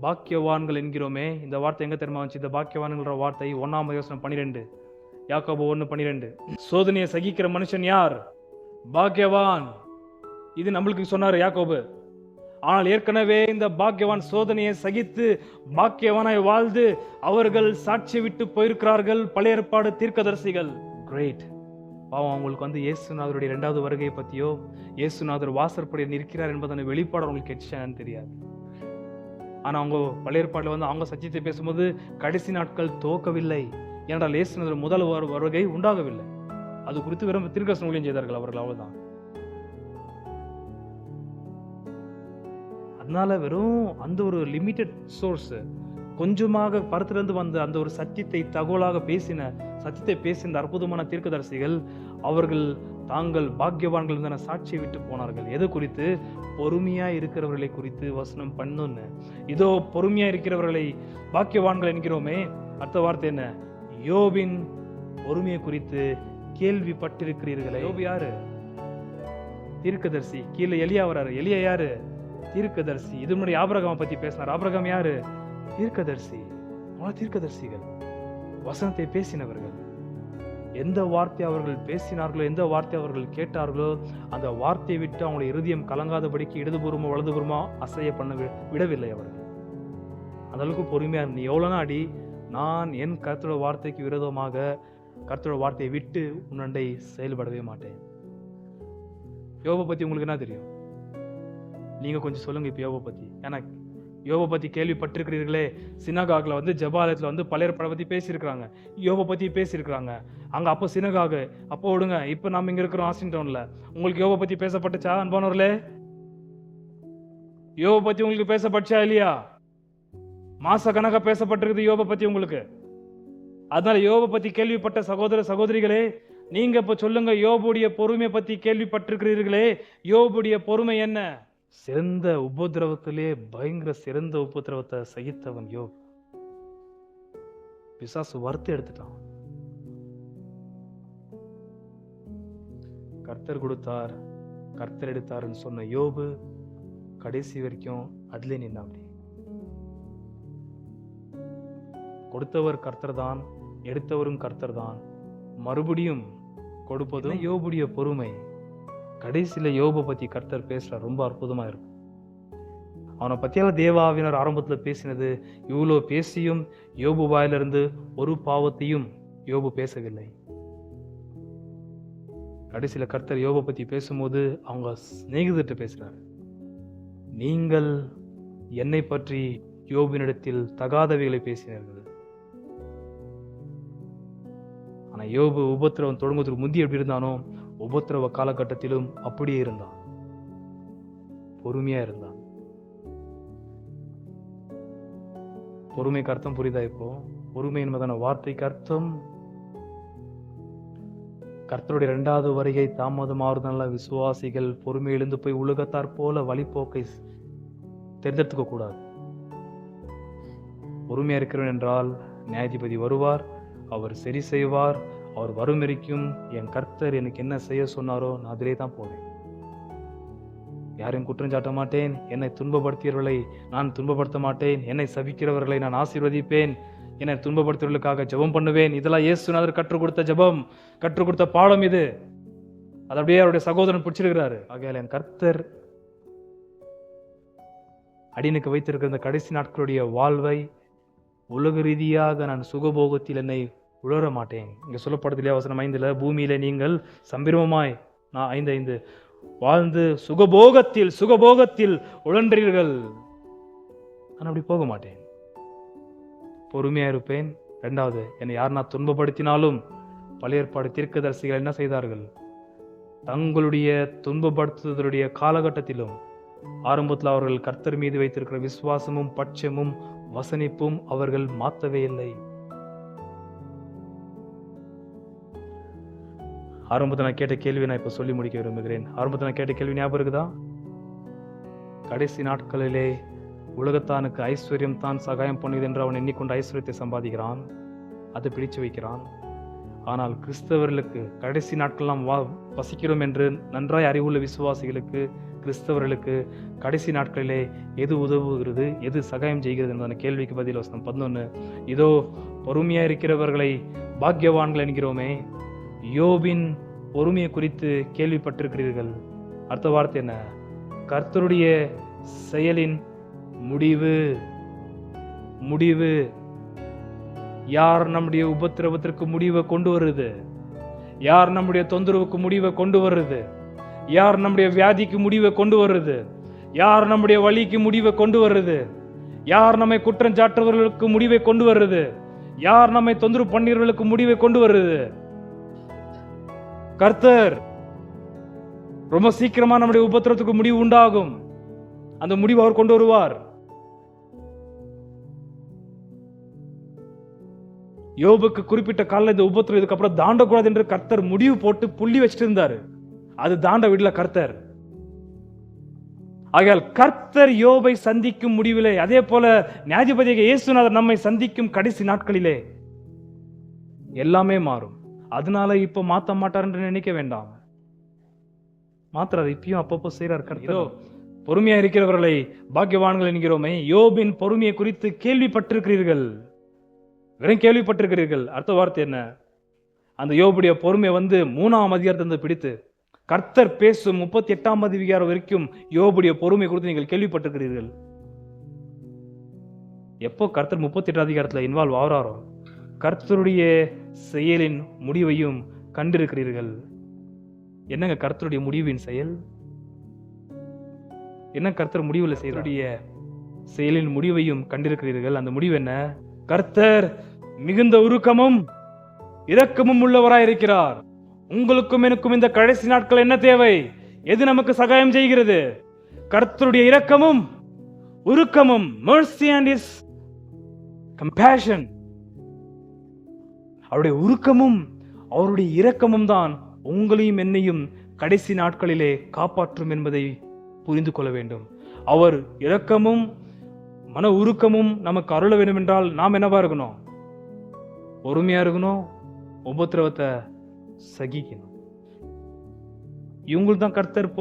பாக்கியவான்கள் என்கிறோமே. இந்த வார்த்தை எங்க தெரியுமா வந்துச்சு? இந்த பாக்கியவான்கிற வார்த்தை 1:12 யாக்கோபு 1:12. சோதனையை சகிக்கிற மனுஷன் யார்? பாக்கியவான். இது நம்மளுக்கு சொன்னாரு யாக்கோபு. ஆனால் ஏற்கனவே இந்த பாக்கியவான் சோதனையை சகித்து பாக்கியவானாய் வாழ்ந்து அவர்கள் சாட்சி விட்டு போயிருக்கிறார்கள் பழைய ஏற்பாடு தீர்க்கதரிசிகள். கிரேட். பாவம், அவங்களுக்கு இயேசுநாதருடைய 2வது வருகையை பத்தியோ இயேசுநாதர் வாசற்படியில் நிற்கிறார் என்பதனை வெளிப்பாடு அவங்களுக்கு கிடைச்சான்னு தெரியாது. ஆனா அவங்க பழைய ஏற்பாடுல அவங்க சத்தியத்தை பேசும்போது கடைசி நாட்கள் துவக்கவில்லை என்றால் இயேசுநாதர் முதல் வருகை உண்டாகவில்லை. அது குறித்து வெறும் தீர்க்கதரிசன ஊழியம் செய்தார்கள் அவர்கள், அவ்வளவுதான். அதனால வெறும் அந்த ஒரு லிமிட்டட் சோர்ஸ், கொஞ்சமாக பரத்திலிருந்து வந்த அந்த ஒரு சத்தியத்தை தகவலாக சத்தியத்தை பேசின அற்புதமான தீர்க்கதரிசிகள் அவர்கள் தாங்கள் பாக்கியவான்கள் என்ற சாட்சியை விட்டு போனார்கள். எது குறித்து? பொறுமையா இருக்கிறவர்களை குறித்து. வசனம் 11. இதோ பொறுமையா இருக்கிறவர்களை பாக்கியவான்கள் என்கிறோமே. அடுத்த வார்த்தை என்ன? யோபின் பொறுமையை குறித்து கேள்விப்பட்டிருக்கிறீர்களே. யோபு யாரு? தீர்க்கதரிசி. கீழே எலியா வராரு. எலியா யாரு? தீர்க்கதரிசி. இது முன்னாடி ஆபிரகாம் பத்தி பேசினார். ஆபிரகாம் யாரு? தீர்க்கதரிசி. தீர்க்கதரிசிகள் வசனத்தை பேசினவர்கள். எந்த வார்த்தை அவர்கள் பேசினார்களோ, எந்த வார்த்தை அவர்கள் கேட்டார்களோ, அந்த வார்த்தையை விட்டு அவங்களுடைய இருதயம் கலங்காதபடிக்கு இடதுபுறமோ வலதுபுறமோ அசைய பண்ண விடவில்லை அவர்கள். அந்த அளவுக்கு பொறுமையா இருந்து எவ்வளவு நாடி நான் என் கர்த்தரோட வார்த்தைக்கு விரோதமாக கர்த்தரோட வார்த்தையை விட்டு உன்னண்டை செயல்படவே மாட்டேன். யோபை பத்தி உங்களுக்கு என்ன தெரியும்? நீங்க கொஞ்சம் சொல்லுங்க இப்ப யோபை பத்தி. ஏன்னா யோபை பத்தி கேள்விப்பட்டிருக்கிறீர்களே. சினகாக்ல ஜெபாலயத்துல பழைய ஏற்பாடை பத்தி பேசியிருக்கிறாங்க, யோபை பத்தி பேசியிருக்கிறாங்க. அங்க அப்போ சினகாகு, அப்போ விடுங்க, இப்ப நம்ம இங்க இருக்கிறோம் வாஷிங்டன்ல. உங்களுக்கு யோபை பத்தி பேசப்பட்டுச்சா அன்பானவர்களே? யோபை பத்தி உங்களுக்கு பேசப்பட்டுச்சா இல்லையா? மாச கணக்கா பேசப்பட்டிருக்குது யோபை பத்தி உங்களுக்கு. அதனால யோபை பத்தி கேள்விப்பட்ட சகோதர சகோதரிகளே, நீங்க இப்ப சொல்லுங்க, யோபுடைய பொறுமையை பத்தி கேள்விப்பட்டிருக்கிறீர்களே, யோபுடைய பொறுமை என்ன? சிறந்த உபதிரவத்திலே பயங்கர சிறந்த உபதிரவத்தை சகித்தவன் யோபு. பிசாசு வறுத்து எடுத்துட்டான். கர்த்தர் கொடுத்தார், கர்த்தர் எடுத்தார்னு சொன்ன யோபு கடைசி வரைக்கும் அதுல நின்னான். கொடுத்தவர் கர்த்தர் தான், எடுத்தவரும் கர்த்தர் தான், மறுபடியும் கொடுப்பதும் யோபுடைய பொறுமை. கடைசியில யோபை பத்தி கர்த்தர் பேசுறார். ரொம்ப அற்புதமா இருக்கும். அவனை பத்தியால தேவாவினர் ஆரம்பத்துல பேசினது, இவ்வளோ பேசியும் யோபு வாயிலிருந்து ஒரு பாவத்தையும் யோபு பேசவில்லை. கடைசியில கர்த்தர் யோபை பத்தி பேசும்போது அவங்க சிநேகிதர்கிட்ட பேசுறாரு. நீங்கள் என்னை பற்றி யோபினிடத்தில் தகாதவைகளை பேசினார்கள். ஆனா யோபு உபத்திரவம் தொடங்குவதற்கு முந்தி எப்படி இருந்தானோ, உபத்திரவ காலகட்டத்திலும் அப்படியே இருந்தான். பொறுமையா இருந்தான். பொறுமைக்கு அர்த்தம் புரியுதா? இப்போ பொறுமை என்பதான வார்த்தைக்கு அர்த்தம் கர்த்தருடைய 2வது வருகை தாமதமாவதுனால விசுவாசிகள் பொறுமை எழுந்து போய் உலகத்தார் போல வழிபோக்கை தேர்ந்தெடுத்துக்க கூடாது. பொறுமையா இருக்கிறவன் என்றால் நியாயாதிபதி வருவார், அவர் சரி செய்வார். அவர் வரும் வரைக்கும் என் கர்த்தர் எனக்கு என்ன செய்ய சொன்னாரோ நான் அதிலே தான் போவேன். யாரையும் குற்றம் சாட்ட மாட்டேன். என்னை துன்பப்படுத்தியவர்களை நான் துன்பப்படுத்த மாட்டேன். என்னை சபிக்கிறவர்களை நான் ஆசீர்வதிப்பேன். என்னை துன்பப்படுத்துவதற்காக ஜெபம் பண்ணுவேன். இதெல்லாம் இயேசுநாதர் கற்றுக் கொடுத்த ஜெபம், கற்றுக் கொடுத்த பாடம் இது. அது அப்படியே அவருடைய சகோதரன் பிடிச்சிருக்கிறாரு. ஆகையால் என் கர்த்தர் அடியனுக்கு வைத்திருக்கிற இந்த கடைசி நாட்களுடைய வாழ்வை உலக ரீதியாக நான் சுகபோகத்தில் என்னை உழற மாட்டேன். இங்க சொல்லப்படுதில்லையா வசனம் 5 பூமியில நீங்கள் சம்பிரமமாய் நான் 5 வாழ்ந்து சுகபோகத்தில் உழன்றீர்கள். நான் அப்படி போக மாட்டேன், பொறுமையா இருப்பேன். 2வது, என்னை யார் நான் துன்பப்படுத்தினாலும் பழைய ஏற்பாடு தீர்க்கதரிசிகள் என்ன செய்தார்கள்? தங்களுடைய துன்பப்படுத்துவதனுடைய காலகட்டத்திலும் ஆரம்பத்தில் அவர்கள் கர்த்தர் மீது வைத்திருக்கிற விசுவாசமும் பட்சமும் வசனிப்பும் அவர்கள் மாற்றவே இல்லை. ஆரம்பத்தில் நான் கேட்ட கேள்வி நான் இப்ப சொல்லி முடிக்க விரும்புகிறேன். ஆரம்பத்தில் நான் கேட்ட கேள்வி ஞாபகம் இருக்குதா? கடைசி நாட்களிலே உலகத்தானுக்கு ஐஸ்வர்யம் தான் சகாயம் பண்ணுது என்று அவன் எண்ணிக்கொண்டு ஐஸ்வர்யத்தை சம்பாதிக்கிறான், அதை பிடிச்சு வைக்கிறான். ஆனால் கிறிஸ்தவர்களுக்கு கடைசி நாட்கள் நாம் வசிக்கிறோம் என்று நன்றாய் அறிவுள்ள விசுவாசிகளுக்கு, கிறிஸ்தவர்களுக்கு கடைசி நாட்களிலே எது உதவுகிறது, எது சகாயம் செய்கிறது என்ற கேள்விக்கு பதில் வசனம் 11. இதோ பொறுமையா இருக்கிறவர்களை பாக்கியவான்கள் என்கிறோமே, யோபின் பொறுமையை குறித்து கேள்விப்பட்டிருக்கிறீர்கள். அடுத்த வார்த்தை என்ன? கர்த்தருடைய செயலின் முடிவு. யார் நம்முடைய உபத்திரவத்திற்கு முடிவை கொண்டு வருது? யார் நம்முடைய தொந்தரவுக்கு முடிவை கொண்டு வருது? யார் நம்முடைய வியாதிக்கு முடிவை கொண்டு வருது? யார் நம்முடைய வலிக்கு முடிவை கொண்டு வருது? யார் நம்மை குற்றம் சாட்டுறவர்களுக்கு முடிவை கொண்டு வருது? யார் நம்மை தொந்தரவு பண்ணீர்களுக்கு முடிவை கொண்டு வருது? கர்த்தர். ரொம்ப சீக்கிரமா நம்முடைய உபத்திரத்துக்கு முடிவு உண்டாகும். அந்த முடிவு அவர் கொண்டு வருவார். யோபுக்கு குறிப்பிட்ட காலம் இந்த உபத்திரம் இதுக்கப்புறம் தாண்டக்கூடாது என்று கர்த்தர் முடிவு போட்டு புள்ளி வச்சிட்டு இருந்தாரு. அது தாண்ட விடல கர்த்தர். ஆகையால் கர்த்தர் யோபை சந்திக்கும் முடிவிலே, அதே போல நியாயாதிபதியாக இயேசுநாதர் நம்மை சந்திக்கும் கடைசி நாட்களிலே எல்லாமே மாறும். அதனால இப்ப மாத்த மாட்டார் என்று நினைக்க வேண்டாம். மாத்திரார், இப்பயும் அப்பப்போ செய்யறார் கர்த்தர். பொறுமையா இருக்கிறவர்களை பாக்கியவான்கள் என்கிறோமே, யோபின் பொறுமையை குறித்து கேள்விப்பட்டிருக்கிறீர்கள். வெறும் கேள்விப்பட்டிருக்கிறீர்கள். அடுத்த வார்த்தை என்ன? அந்த யோபுடைய பொறுமை 3ஆம் அதிகாரத்திலிருந்து பிடித்து கர்த்தர் பேசும் 38ஆம் அதிகாரம் வரைக்கும் யோபுடைய பொறுமை குறித்து நீங்கள் கேள்விப்பட்டிருக்கிறீர்கள். எப்போ கர்த்தர் 38 அதிகாரத்துல இன்வால்வ் ஆகிறாரோ கர்த்தருடைய செயலின் முடிவையும் கண்டிருக்கிறீர்கள். என்னங்க கர்த்தருடைய முடிவின் செயல்? என்ன கர்த்தர் முடிவுல செய்யக்கூடிய செயலின் முடிவையும் கண்டிருக்கிறீர்கள். அந்த முடிவு என்ன? கர்த்தர் மிகுந்த உருக்கமும் இரக்கமும் உள்ளவராயிருக்கிறார். உங்களுக்கும் எனக்கும் இந்த கடைசி நாட்கள் என்ன தேவை? எது நமக்கு சகாயம் செய்கிறது? கர்த்தருடைய இரக்கமும் உருக்கமும், mercy and his compassion. அவருடைய உருக்கமும் அவருடைய இரக்கமும் தான் உங்களையும் என்னையும் கடைசி நாட்களிலே காப்பாற்றும் என்பதை புரிந்து கொள்ள வேண்டும். அவர் இரக்கமும் மன உருக்கமும் நமக்கு அருள வேண்டும் என்றால் நாம் என்னவா இருக்கணும்? பொறுமையா இருக்கணும், உபத்திரவத்தை சகிக்கணும். இவங்கள் தான் கர்த்தர்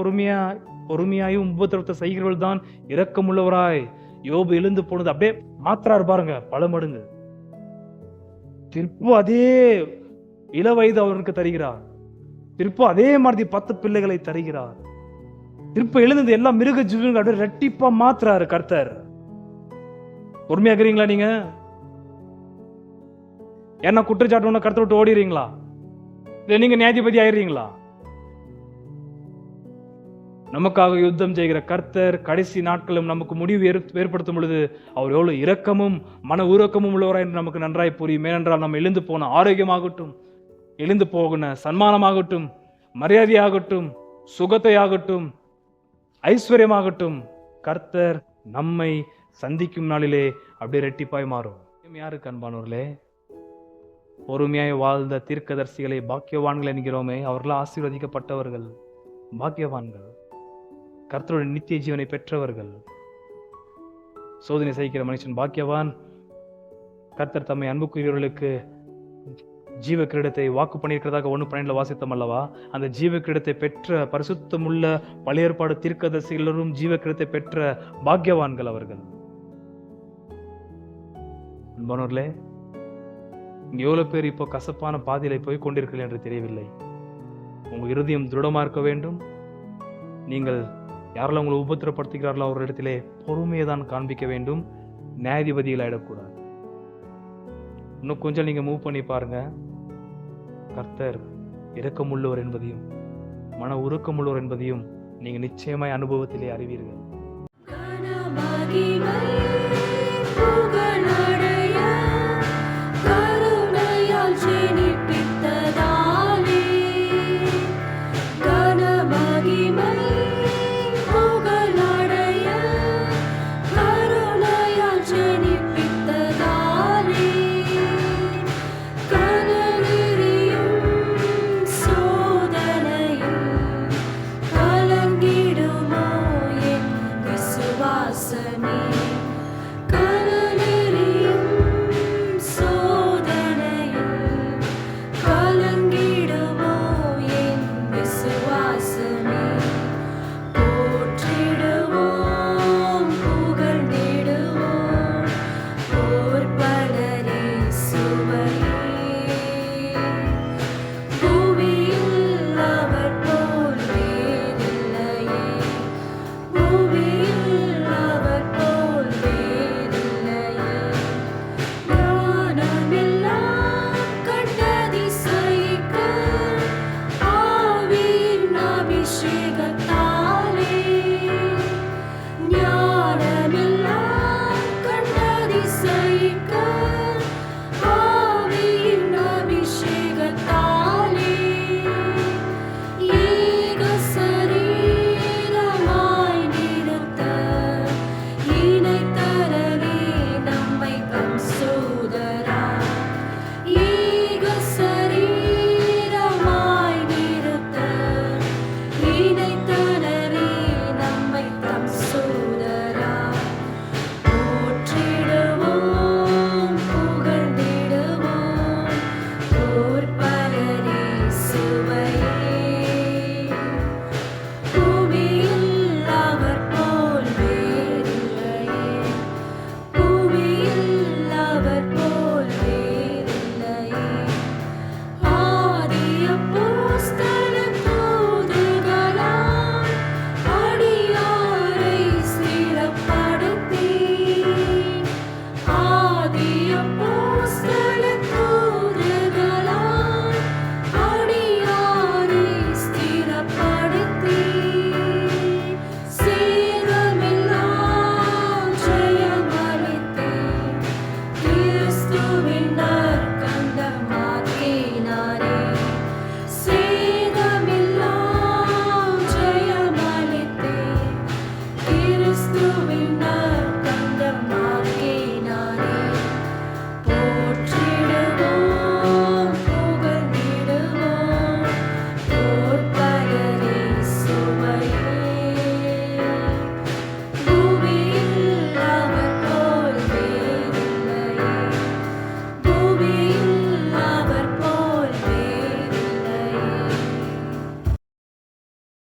பொறுமையாயும் உபத்திரவத்தை சகிக்கிறவர்கள் தான் இரக்கமுள்ளவராய். யோபு எழுந்து போனது அப்படியே மாத்திராரு பாருங்க, பல மடங்கு. திருப்ப அதே இளவயது அவருக்கு தருகிறார். திருப்ப அதே மாதிரி 10 பிள்ளைகளை தருகிறார். திருப்ப எழுந்தது எல்லா மிருக ஜீவன்கள் அப்படியே ரெட்டிப்பா மாத்துறாரு கர்த்தர். பொறுமையாக்குறீங்களா நீங்க? என்ன குற்றச்சாட்டு கர்த்தர் விட்டு ஓடிறீங்களா? இல்ல நீங்க நியாயாதிபதி ஆயிடுறீங்களா? நமக்காக யுத்தம் செய்கிற கர்த்தர் கடைசி நாட்களும் நமக்கு முடிவு ஏற்படுத்தும் பொழுது அவர் எவ்வளவு இரக்கமும் மன உருக்கமும் உள்ளவராய் என்று நமக்கு நன்றாய் புரியும். ஏனென்றால் நம்ம எழுந்து போன ஆரோக்கியமாகட்டும், எழுந்து போகின சன்மானமாகட்டும், மரியாதையாகட்டும், சுகத்தையாகட்டும், ஐஸ்வர்யமாகட்டும், கர்த்தர் நம்மை சந்திக்கும் நாளிலே அப்படியே ரெட்டிப்பாய் மாறும். யாருக்கு அன்பானவர்களே? பொறுமையாய் வாழ்ந்த தீர்க்கதரிசிகளை பாக்கியவான்கள் என்கிறோமே, அவர்கள் ஆசீர்வதிக்கப்பட்டவர்கள், பாக்கியவான்கள், கர்த்தருடைய நித்திய ஜீவனை பெற்றவர்கள். சோதனை சகிக்கிற மனுஷன் பாக்கியவான். கர்த்தர் தம்மை அன்புக்குரியவர்களுக்கு ஜீவ கிரீடத்தை வாக்கு பண்ணியிருக்கிறதாக 1:12 வாசித்தோம் அல்லவா? அந்த ஜீவ கிரீடத்தை பெற்ற பரிசுத்தமுள்ள பழைய ஏற்பாடு தீர்க்கதரிசிகளும் ஜீவ கிரீடத்தை பெற்ற பாக்கியவான்கள் அவர்கள். அன்பானவர்களே, இங்க எவ்வளவு பேர் இப்போ கசப்பான பாதையில போய் கொண்டிருக்கிறீர்கள் என்று தெரியவில்லை. உங்கள் இருதயம் திருடமா இருக்க வேண்டும். நீங்கள் யாரெல்லாம் உங்களை உபத்திரப்படுத்துகிறார்களோ அவரிடத்திலே பொறுமையை தான் காண்பிக்க வேண்டும், நியாயாதிபதிகள் ஆயிடக்கூடாது. இன்னும் கொஞ்சம் நீங்க மூவ் பண்ணி பாருங்க. கர்த்தர் இரக்கமுள்ளவர் என்பதையும் மன உருக்கமுள்ளவர் என்பதையும் நீங்க நிச்சயமாய் அனுபவத்திலே அறிவீர்கள்.